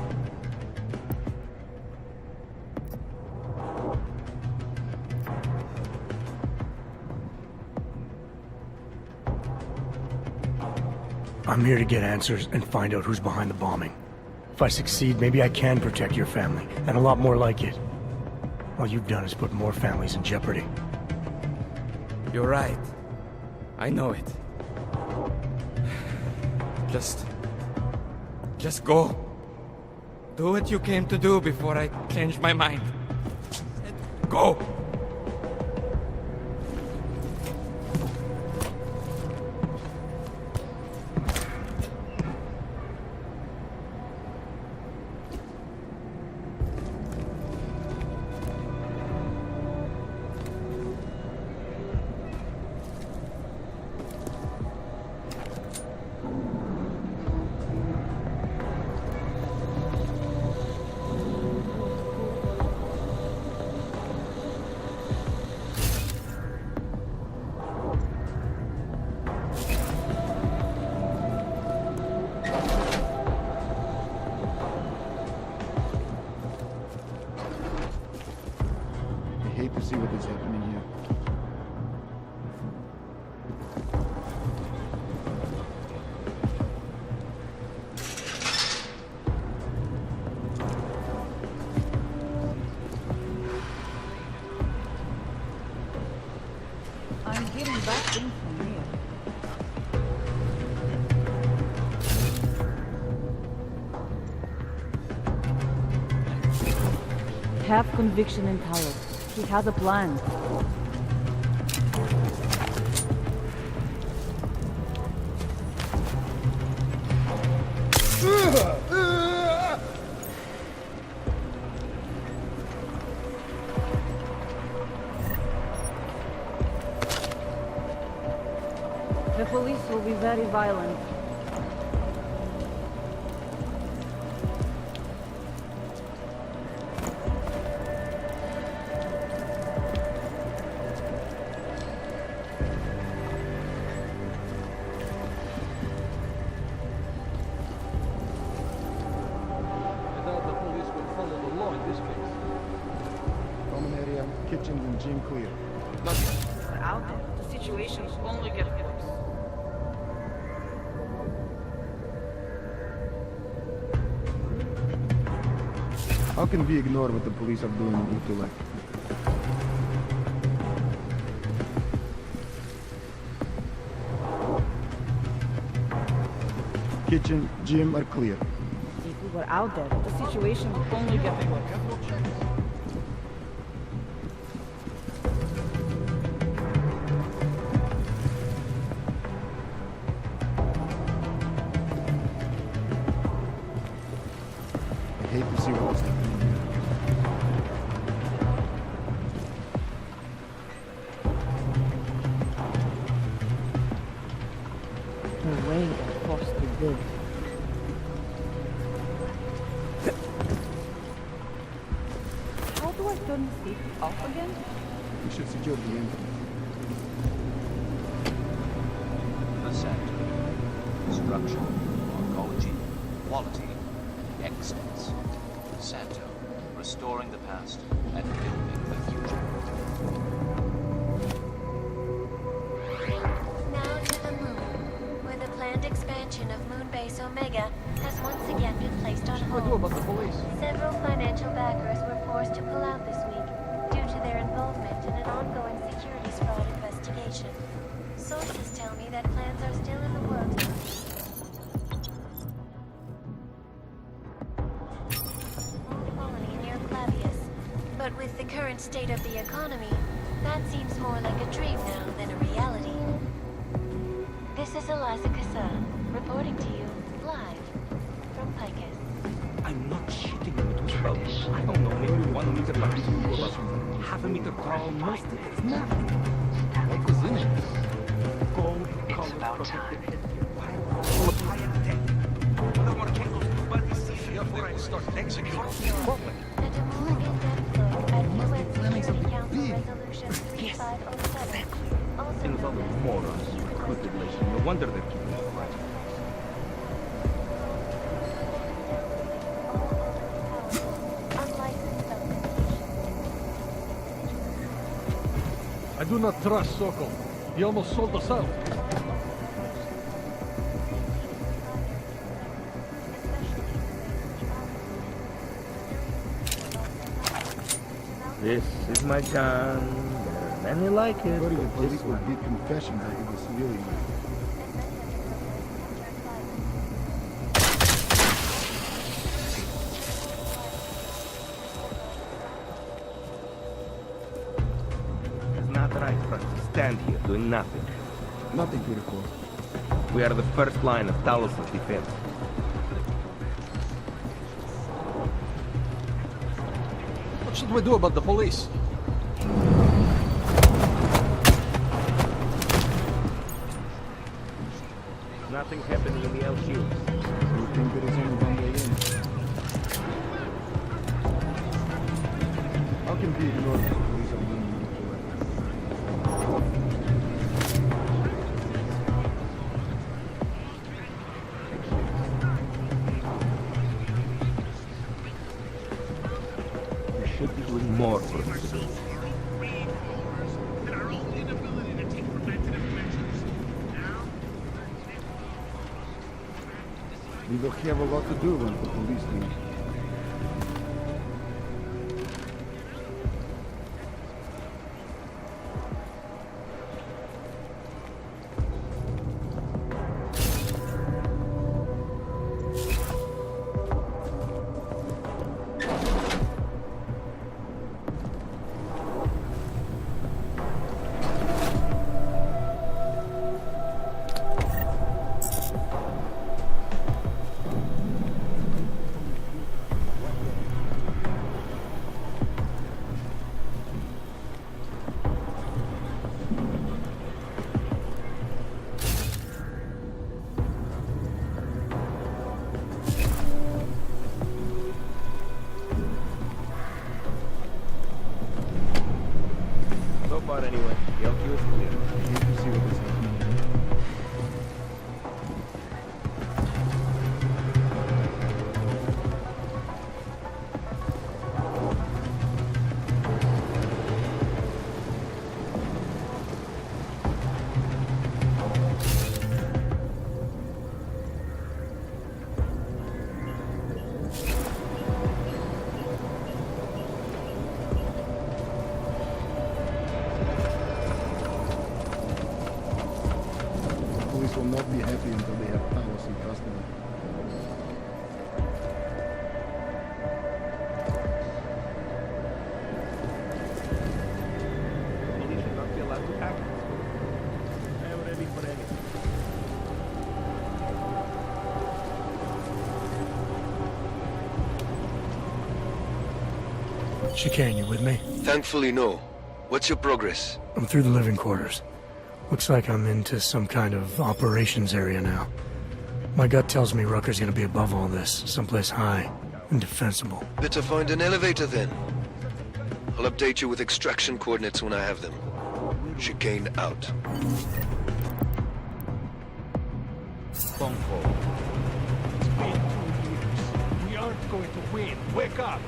Speaker 2: I'm here to get answers and find out who's behind the bombing. If I succeed, maybe I can protect your family, and a lot more like it. All you've done is put more families in jeopardy.
Speaker 14: You're right. I know it. Just go. Do what you came to do before I change my mind. Go!
Speaker 19: hate to see what is happening here.
Speaker 17: I'm getting back in from here. Have conviction in Talos. He has a plan. The police will be very violent.
Speaker 20: Kitchen and gym clear.
Speaker 3: But out there, the situations only get worse.
Speaker 19: How can we ignore what the police are doing in Utulek? Kitchen, gym are clear.
Speaker 3: If we were out there, the situation would only get worse.
Speaker 19: I hate to see what's happening here.
Speaker 3: No way that Foster did. How do I turn the safety off again?
Speaker 19: We should secure the entrance.
Speaker 22: The center. Structure, oncology, quality, excellence. Santo, restoring the past and building the future.
Speaker 5: Now to the moon, where the planned expansion of Moon Base Omega has once again been placed on hold. Several financial backers were forced to pull out this week due to their involvement in an ongoing securities fraud investigation. Sources tell me that plans are still in the works. Colony near Clavius. But with the current state of the economy, that seems more like a dream now than a reality. This is Eliza Kassa, reporting to you live from Picus.
Speaker 23: I'm not shitting you, it was about, I don't know, maybe 1 meter by 2 or about half a meter tall, most of it's nothing. What was in it? Gold color protected headgear, full of high-end tech. I don't want to get those two bodies safely before I start executing people.
Speaker 5: And a more in-depth look at UN Security Council Resolution 3507. Also
Speaker 23: Things all the morons recruited lately. No wonder they're keeping quiet.
Speaker 11: I do not trust Sokol. He almost sold us out.
Speaker 23: This is my gun. There are many like it.
Speaker 19: Buddy, the
Speaker 23: but
Speaker 19: police
Speaker 23: this
Speaker 19: would
Speaker 23: one.
Speaker 19: beat confession that it was really me.
Speaker 23: It's not right for us to stand here doing nothing.
Speaker 19: Nothing to report.
Speaker 23: We are the first line of Talos' defense.
Speaker 11: What should we do about the police?
Speaker 23: Nothing happening in the LQ.
Speaker 19: You think there is only one way in? How can we ignore the police are doing
Speaker 23: We should be doing more for the city.
Speaker 19: We will have a lot to do when the police leave.
Speaker 23: So far anyway, the LQ is clear.
Speaker 19: I hate to see what is happening here. happy until they have Talos in custody.
Speaker 18: Police should not be allowed to act. I am ready for anything.
Speaker 2: Chicane, you with me?
Speaker 10: Thankfully, no. What's your progress?
Speaker 2: I'm through the living quarters. Looks like I'm into some kind of operations area now. My gut tells me Rucker's gonna be above all this, someplace high and defensible.
Speaker 10: Better find an elevator then. I'll update you with extraction coordinates when I have them. Chicane out.
Speaker 18: Phone call. It's been 2 years. We aren't going to win. Wake up!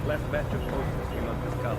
Speaker 18: Last batch of posters came out this color.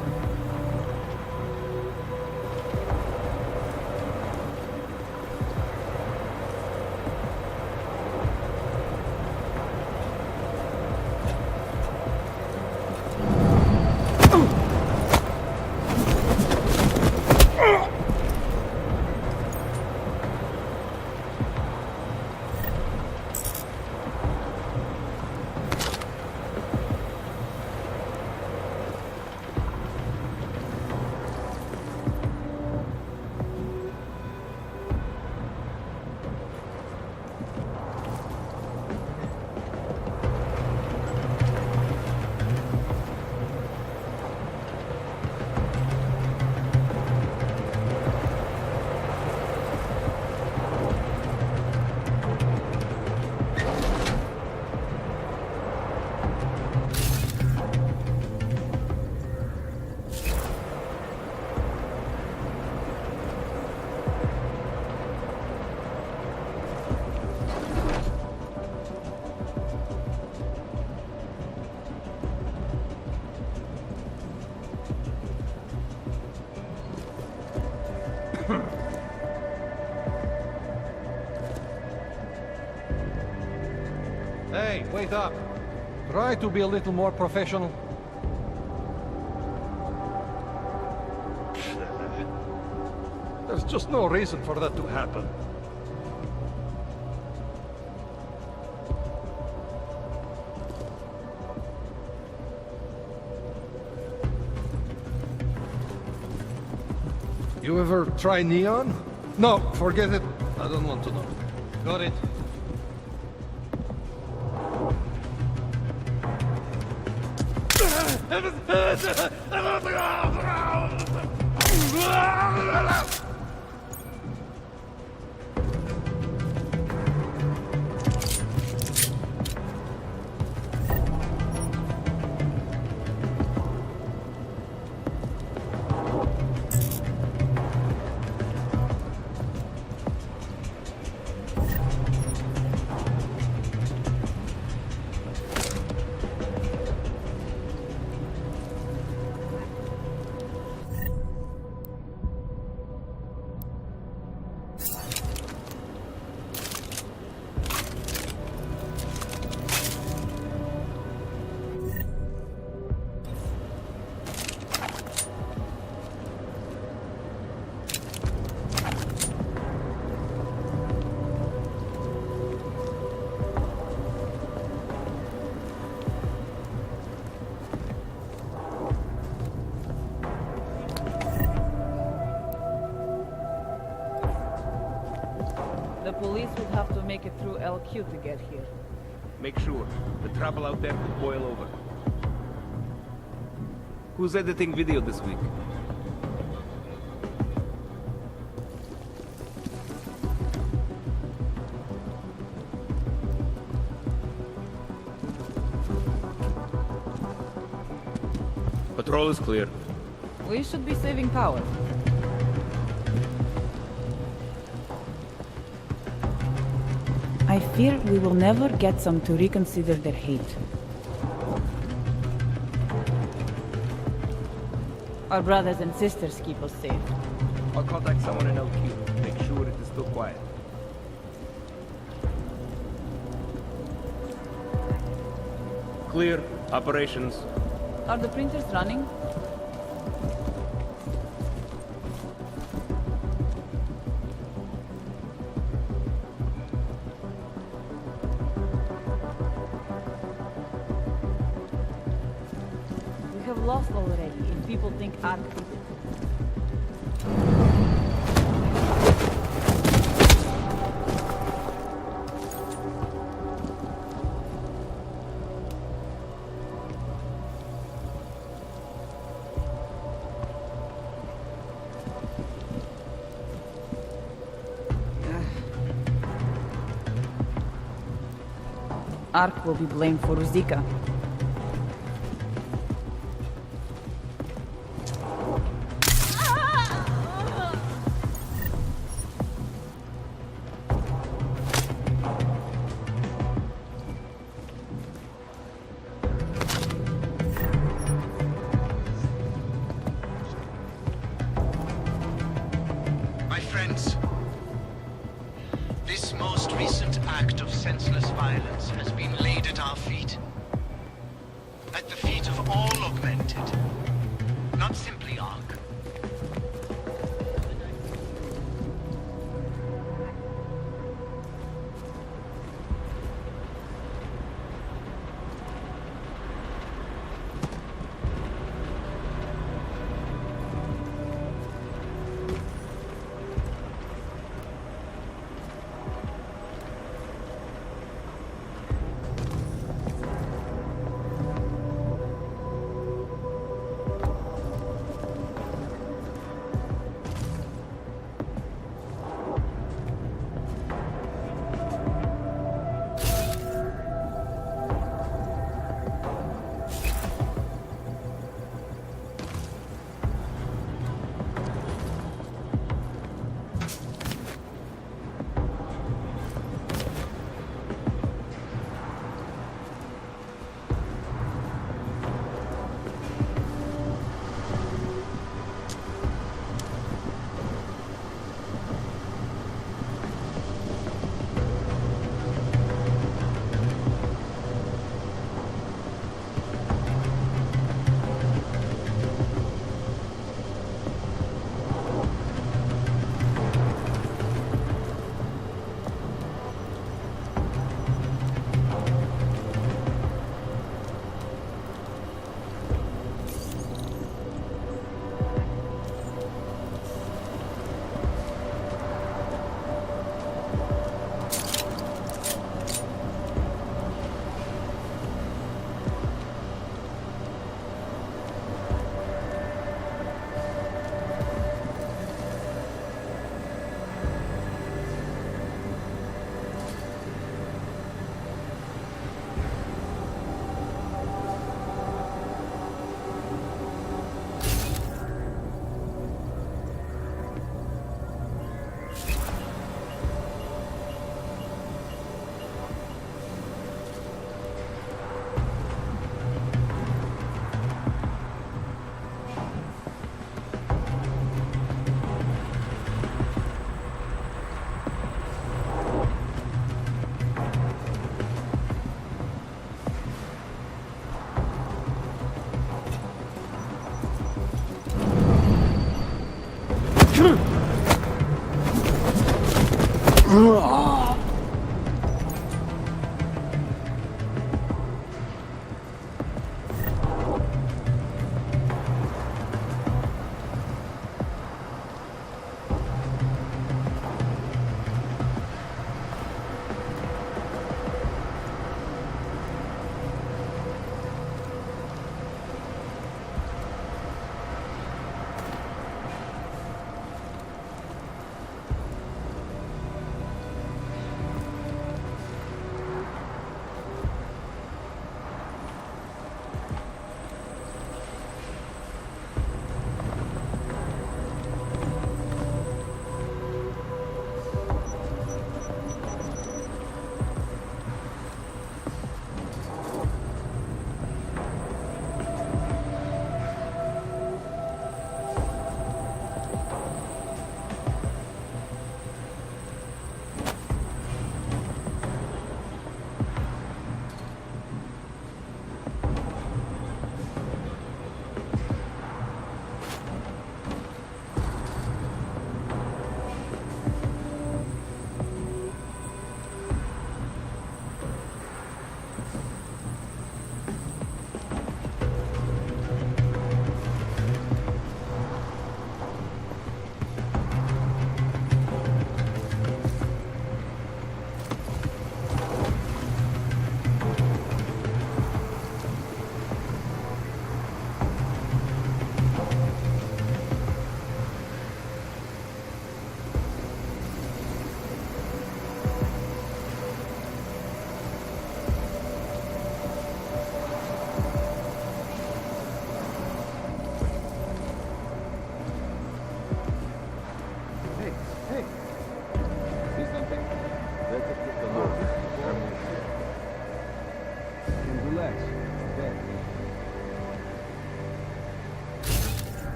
Speaker 11: Hey, wait up. Try to be a little more professional. There's just no reason for that to happen. You ever try neon? No, forget it. I don't want to know. Got it.
Speaker 4: The police would have to make it through LQ to get here.
Speaker 18: Make sure. The trouble out there could boil over. Who's editing video this week?
Speaker 6: Control is clear.
Speaker 4: We should be saving power. I fear we will never get some to reconsider their hate. Our brothers and sisters keep us safe.
Speaker 6: I'll contact someone in LQ. Make sure it is still quiet. Clear. Operations.
Speaker 4: Are the printers running? We have lost already if people think Ark did it. Ark will be blamed for Ruzika.
Speaker 12: My friends, this most recent act of senseless violence has been laid at our feet. At the feet of all augmented. Not simply Ark.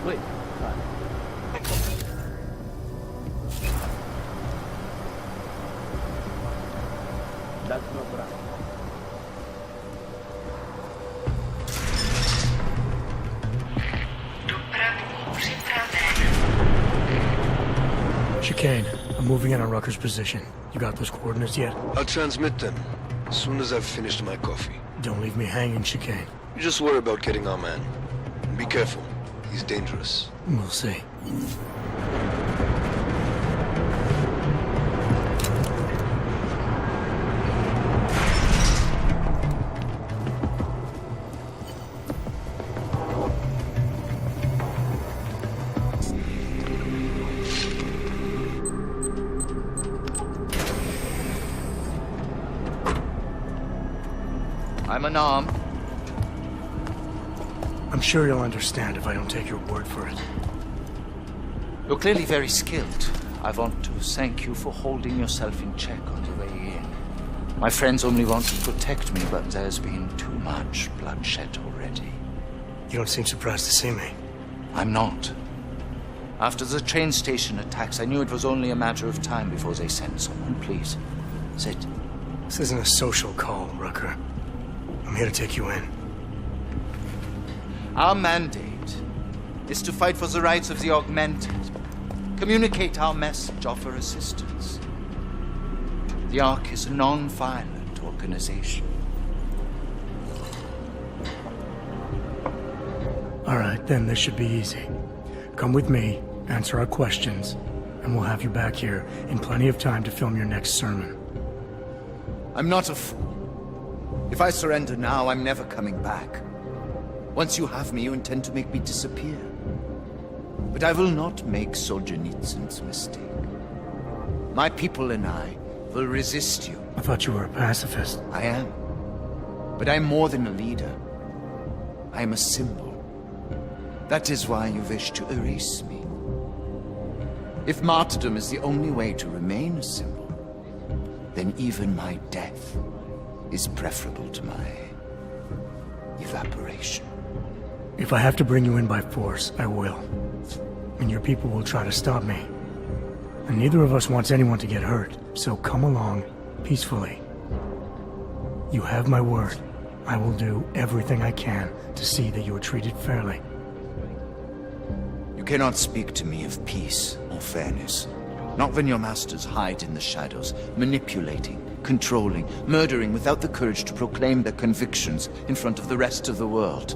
Speaker 13: Please. That's no problem.
Speaker 2: Chicane, I'm moving in on Rucker's position. You got those coordinates yet?
Speaker 10: I'll transmit them as soon as I've finished my coffee.
Speaker 2: Don't leave me hanging, Chicane.
Speaker 10: You just worry about getting our man. And be careful. He's dangerous.
Speaker 2: We'll see.
Speaker 8: I'm unarmed.
Speaker 2: I'm sure you'll understand if I don't take your word for it.
Speaker 8: You're clearly very skilled. I want to thank you for holding yourself in check on the way in. My friends only want to protect me, but there's been too much bloodshed already.
Speaker 2: You don't seem surprised to see me.
Speaker 8: I'm not. After the train station attacks, I knew it was only a matter of time before they sent someone. Please, sit.
Speaker 2: This isn't a social call, Rucker. I'm here to take you in.
Speaker 8: Our mandate is to fight for the rights of the augmented. Communicate our message, offer assistance. The Ark is a non-violent organization.
Speaker 2: All right, then this should be easy. Come with me, answer our questions, and we'll have you back here in plenty of time to film your next sermon.
Speaker 8: I'm not a fool. If I surrender now, I'm never coming back. Once you have me, you intend to make me disappear. But I will not make Solzhenitsyn's mistake. My people and I will resist you.
Speaker 2: I thought you were a pacifist.
Speaker 8: I am. But I'm more than a leader. I am a symbol. That is why you wish to erase me. If martyrdom is the only way to remain a symbol, then even my death is preferable to my evaporation.
Speaker 2: If I have to bring you in by force, I will. And your people will try to stop me. And neither of us wants anyone to get hurt, so come along peacefully. You have my word. I will do everything I can to see that you are treated fairly.
Speaker 8: You cannot speak to me of peace or fairness. Not when your masters hide in the shadows, manipulating, controlling, murdering without the courage to proclaim their convictions in front of the rest of the world.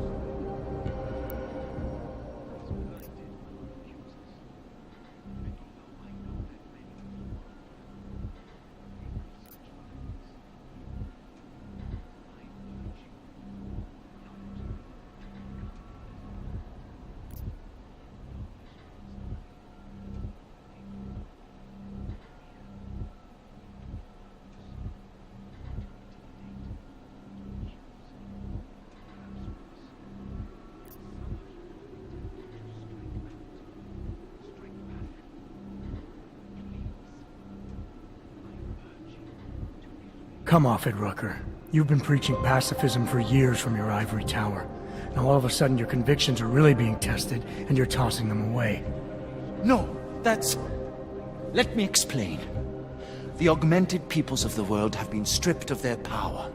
Speaker 2: Come off it, Rucker. You've been preaching pacifism for years from your ivory tower. Now all of a sudden your convictions are really being tested, and you're tossing them away.
Speaker 8: No, that's... Let me explain. The augmented peoples of the world have been stripped of their power.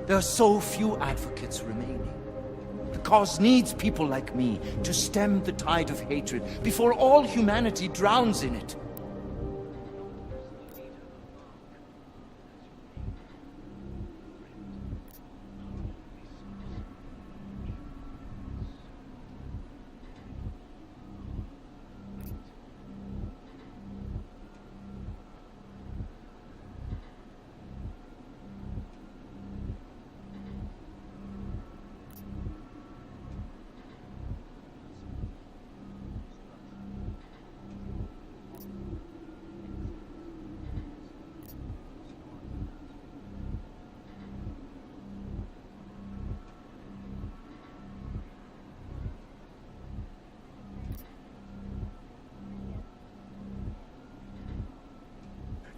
Speaker 8: There are so few advocates remaining. The cause needs people like me to stem the tide of hatred before all humanity drowns in it.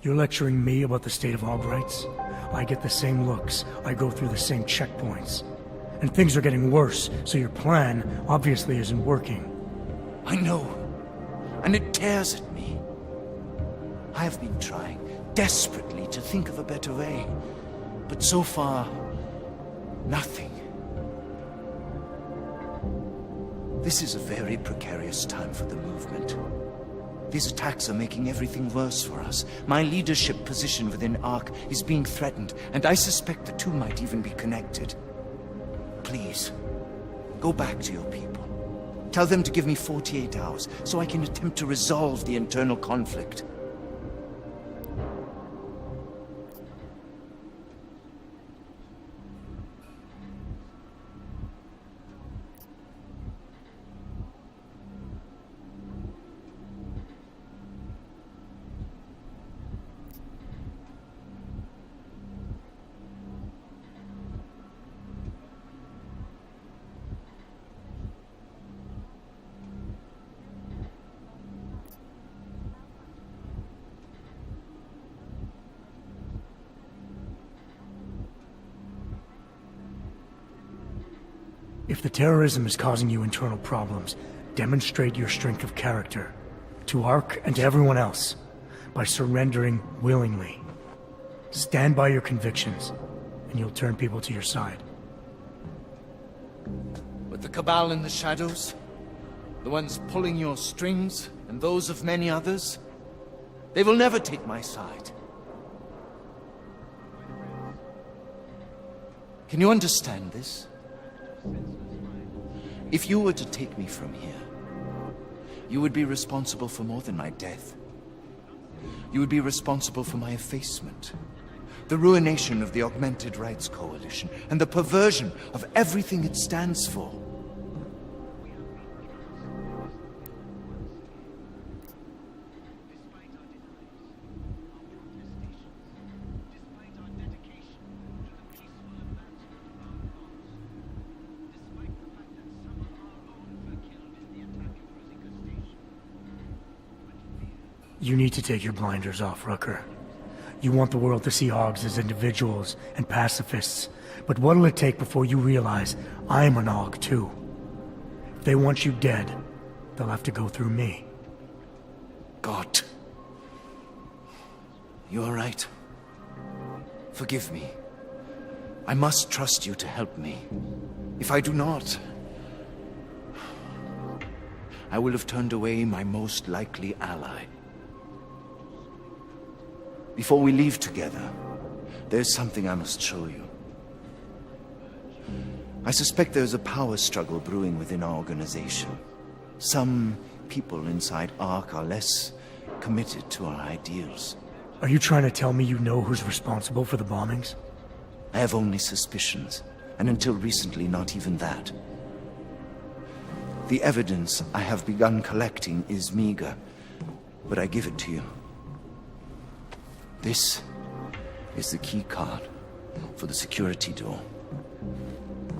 Speaker 2: You're lecturing me about the state of Albrights? I get the same looks. I go through the same checkpoints. And things are getting worse, so your plan obviously isn't working.
Speaker 8: I know. And it tears at me. I have been trying desperately to think of a better way. But so far, nothing. This is a very precarious time for the movement. These attacks are making everything worse for us. My leadership position within ARC is being threatened, and I suspect the two might even be connected. Please, go back to your people. Tell them to give me 48 hours, so I can attempt to resolve the internal conflict.
Speaker 2: If the terrorism is causing you internal problems, demonstrate your strength of character to ARC and to everyone else by surrendering willingly. Stand by your convictions, and you'll turn people to your side.
Speaker 8: But the Cabal in the shadows, the ones pulling your strings, and those of many others, they will never take my side. Can you understand this? If you were to take me from here, you would be responsible for more than my death. You would be responsible for my effacement, the ruination of the Augmented Rights Coalition, and the perversion of everything it stands for.
Speaker 2: You need to take your blinders off, Rucker. You want the world to see Augs as individuals and pacifists, but what'll it take before you realize I'm an Aug too? If they want you dead, they'll have to go through me.
Speaker 8: God. You are right. Forgive me. I must trust you to help me. If I do not, I will have turned away my most likely ally. Before we leave together, there's something I must show you. I suspect there's a power struggle brewing within our organization. Some people inside ARC are less committed to our ideals.
Speaker 2: Are you trying to tell me you know who's responsible for the bombings?
Speaker 8: I have only suspicions, and until recently, not even that. The evidence I have begun collecting is meager, but I give it to you. This is the key card for the security door.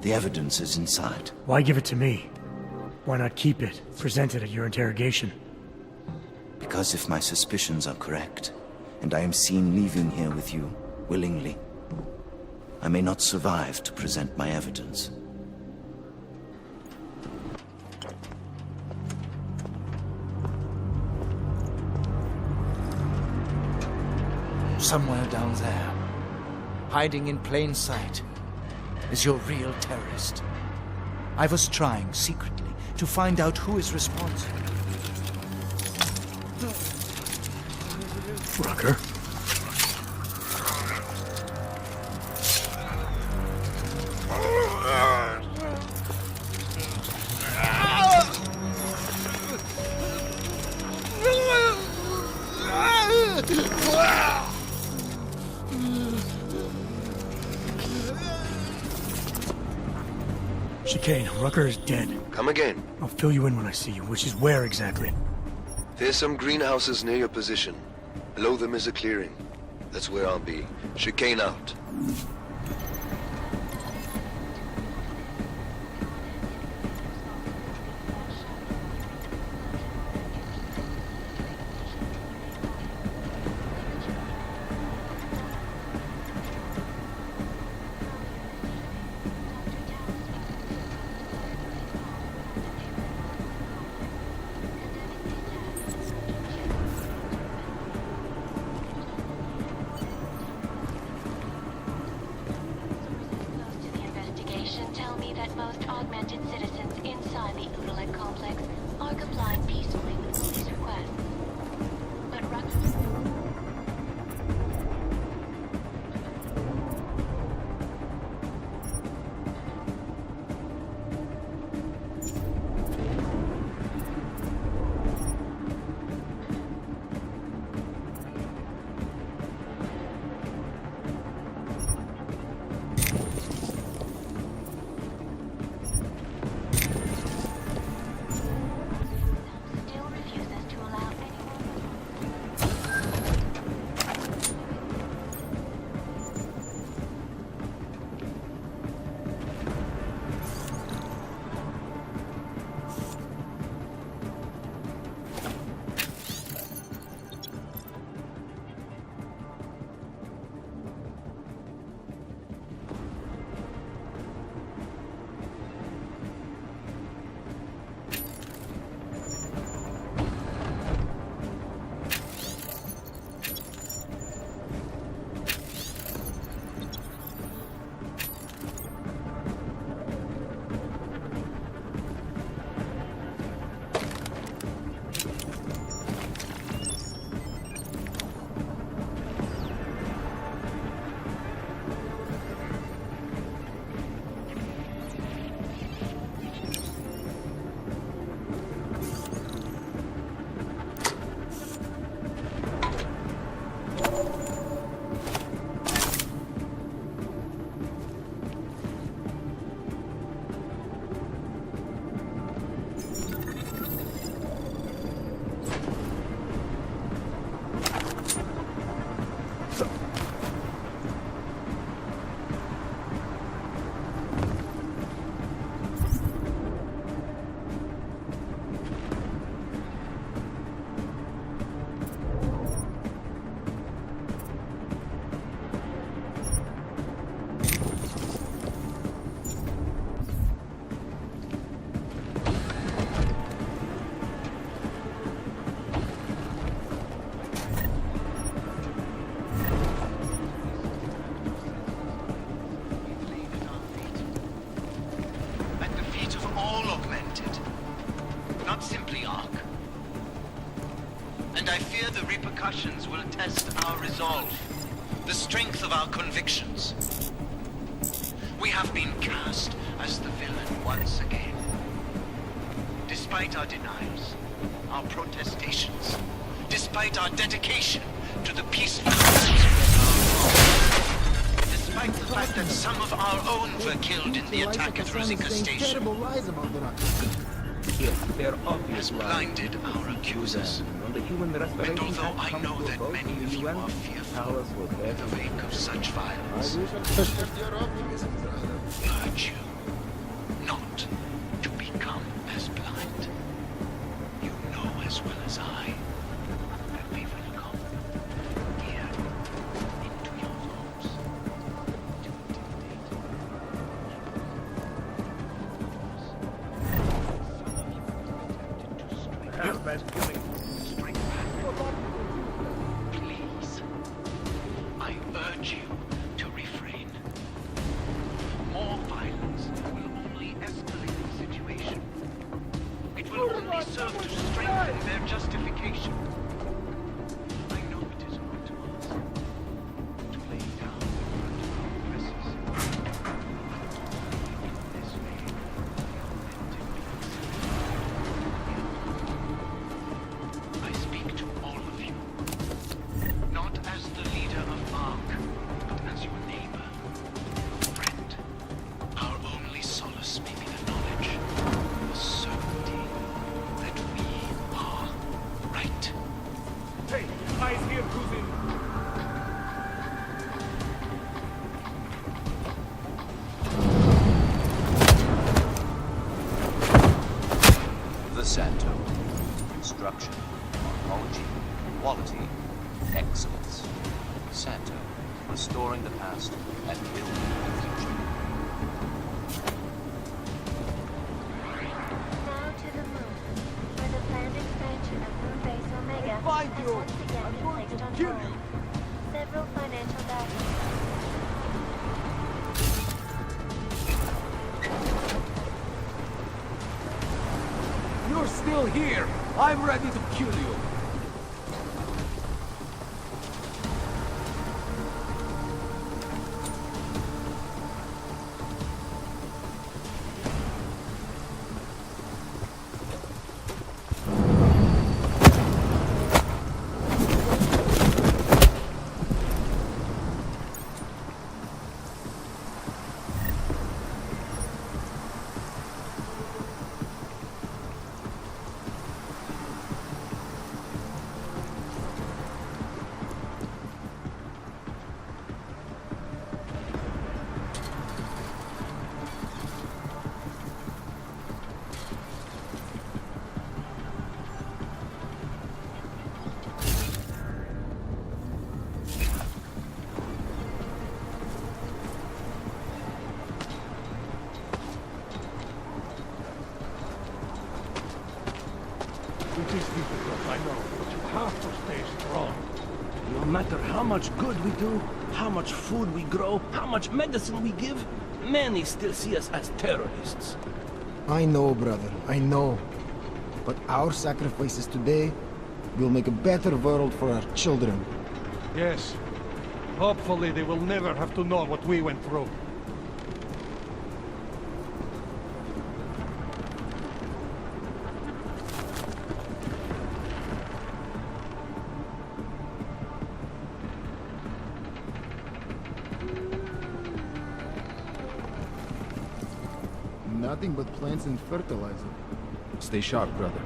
Speaker 8: The evidence is inside.
Speaker 2: Why give it to me? Why not keep it, present it at your interrogation?
Speaker 8: Because if my suspicions are correct, and I am seen leaving here with you, willingly, I may not survive to present my evidence. Somewhere down there, hiding in plain sight, is your real terrorist. I was trying secretly to find out who is responsible.
Speaker 2: Rucker? Chicane, Rucker is dead.
Speaker 10: Come again.
Speaker 2: I'll fill you in when I see you, which is where exactly?
Speaker 10: There's some greenhouses near your position. Below them is a clearing. That's where I'll be. Chicane out.
Speaker 5: unaffected citizens inside the Udalek complex are complying peacefully with police requests. But
Speaker 8: repercussions will test our resolve, the strength of our convictions. We have been cast as the villain once again. Despite our denials, our protestations, despite our dedication to the peaceful despite the fact that some of our own were killed in the attack at Rosika Station,
Speaker 6: They're obvious
Speaker 8: has blinded our accusers. And although I know that many of you are fearful in the wake of such violence, I urge you not to become as blind. You know as well as I that we will come here into your homes to dictate. Please, I urge you to refrain. More violence will only escalate the situation. It will only serve to strengthen their justification. I know it is up to us to lay down the oppressors. This way, I speak to all of you, not as the leader of ARC, but as your neighbor, friend. Our only solace may be the knowledge, the certainty that we are right.
Speaker 12: Hey, eyes here, who's in?
Speaker 22: The Santo. Construction, archaeology, quality, excellence. Santo. Restoring the past and building the future.
Speaker 5: Now to the moon, where the planned expansion of Moon Base Omega has once again been placed on hold. Several financial battles.
Speaker 6: you're still here, I'm ready to kill you.
Speaker 11: It is difficult, I know, but you have to stay strong.
Speaker 6: No matter how much good we do, how much food we grow, how much medicine we give, many still see us as terrorists.
Speaker 19: I know, brother, I know. But our sacrifices today will make a better world for our children.
Speaker 11: Yes. Hopefully they will never have to know what we went through.
Speaker 19: Nothing but plants and fertilizer.
Speaker 14: Stay sharp, brother.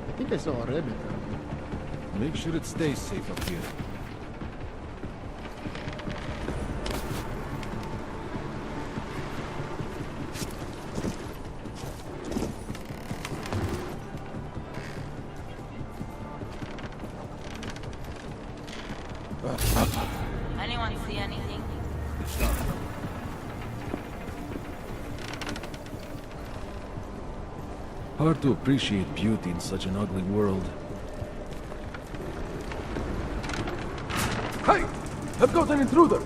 Speaker 19: I think I saw a rabbit.
Speaker 14: Make sure it stays safe up here.
Speaker 17: Anyone see anything?
Speaker 14: Hard to appreciate beauty in such an ugly world.
Speaker 6: Hey! I've got an intruder!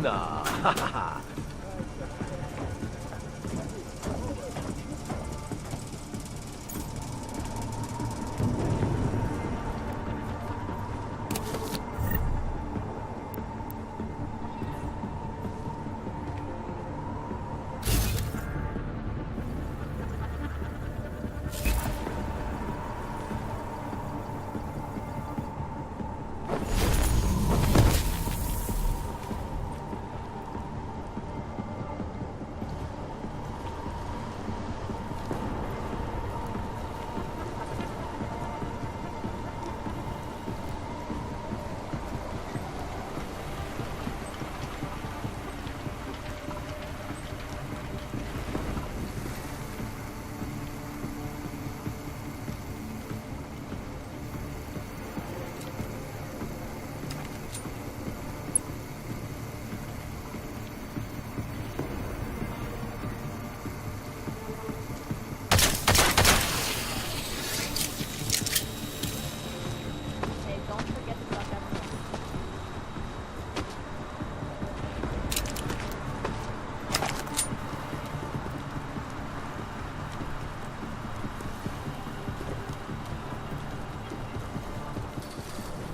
Speaker 6: Nah, hahaha.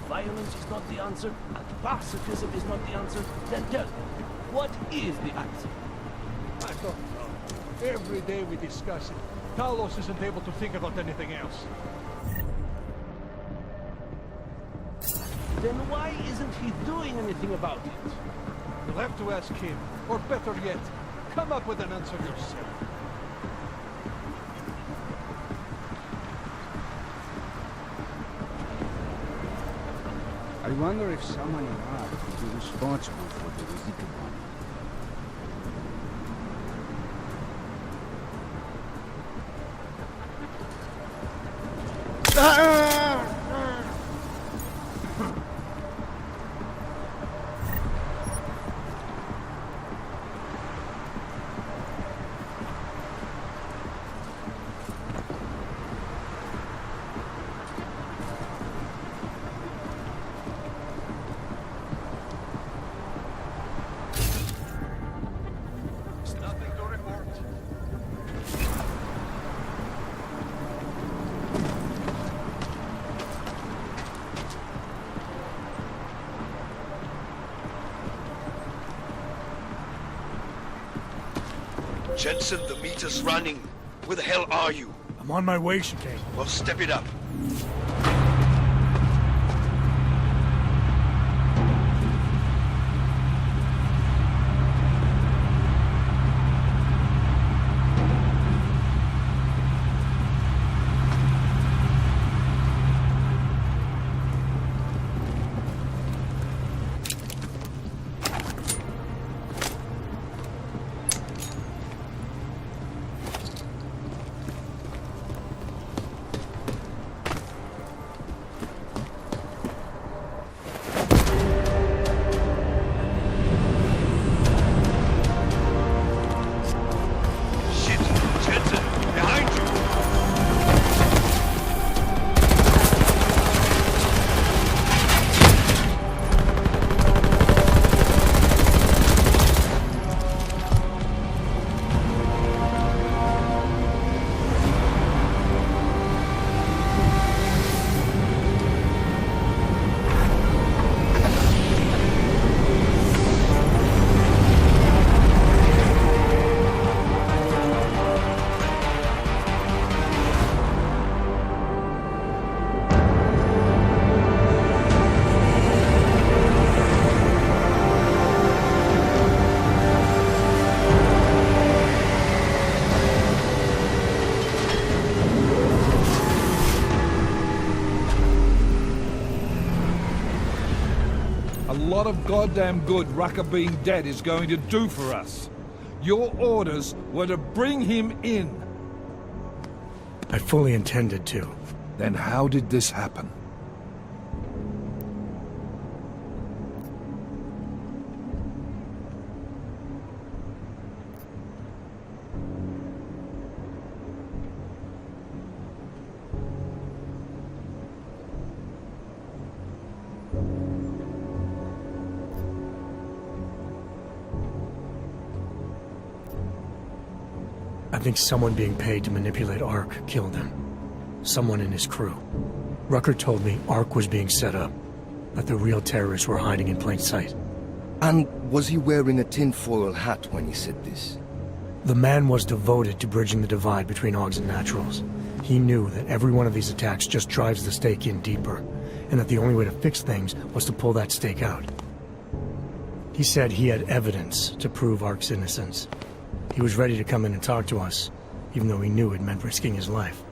Speaker 6: Violence is not the answer, and pacifism is not the answer, then tell me, what is the answer?
Speaker 11: I don't know. Every day we discuss it. Talos isn't able to think about anything else.
Speaker 6: Then why isn't he doing anything about it?
Speaker 11: You'll have to ask him. Or better yet, come up with an answer yourself.
Speaker 9: I wonder if someone in Ark will be responsible for the Rosita bomb.
Speaker 10: Jensen, the meter's running. Where the hell are you?
Speaker 2: I'm on my way, Chicane.
Speaker 10: Well, step it up.
Speaker 1: A lot of goddamn good Rucker being dead is going to do for us. Your orders were to bring him in.
Speaker 2: I fully intended to.
Speaker 1: Then how did this happen?
Speaker 2: I think someone being paid to manipulate Ark killed him. Someone in his crew. Rucker told me Ark was being set up, that the real terrorists were hiding in plain sight.
Speaker 7: And was he wearing a tinfoil hat when he said this?
Speaker 2: The man was devoted to bridging the divide between Augs and Naturals. He knew that every one of these attacks just drives the stake in deeper, and that the only way to fix things was to pull that stake out. He said he had evidence to prove Ark's innocence. He was ready to come in and talk to us, even though he knew it meant risking his life.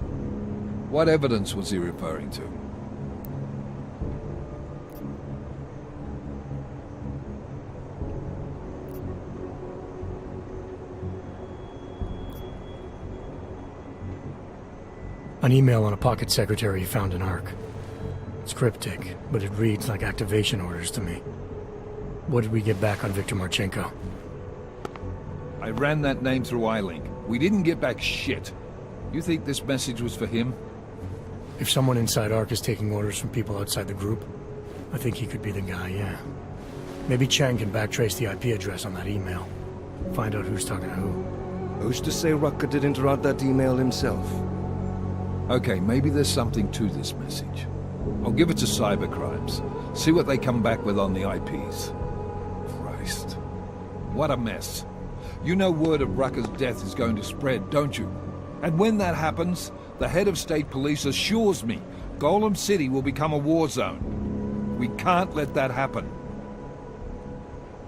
Speaker 1: What evidence was he referring to?
Speaker 2: An email on a pocket secretary he found in Ark. It's cryptic, but it reads like activation orders to me. What did we get back on Viktor Marchenko?
Speaker 1: I ran that name through iLink. We didn't get back shit. You think this message was for him?
Speaker 2: If someone inside Ark is taking orders from people outside the group, I think he could be the guy, yeah. Maybe Chang can backtrace the IP address on that email. Find out who's talking to who.
Speaker 7: Who's to say Rucker didn't write that email himself?
Speaker 1: Okay, maybe there's something to this message. I'll give it to cybercrimes. See what they come back with on the IPs. Christ. What a mess. You know word of Rucker's death is going to spread, don't you? And when that happens, the head of state police assures me Golem City will become a war zone. We can't let that happen.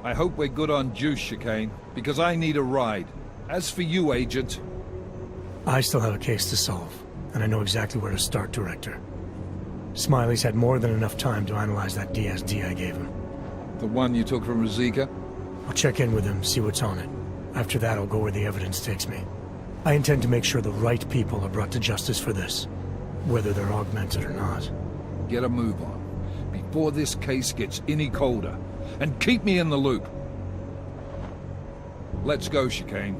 Speaker 1: I hope we're good on juice, Chicane, because I need a ride. As for you, Agent...
Speaker 2: I still have a case to solve, and I know exactly where to start, Director. Smiley's had more than enough time to analyze that DSD I gave him.
Speaker 1: The one you took from Ruzika?
Speaker 2: I'll check in with him, see what's on it. After that, I'll go where the evidence takes me. I intend to make sure the right people are brought to justice for this. whether they're augmented or not.
Speaker 1: Get a move on, before this case gets any colder. And keep me in the loop. Let's go, Chicane.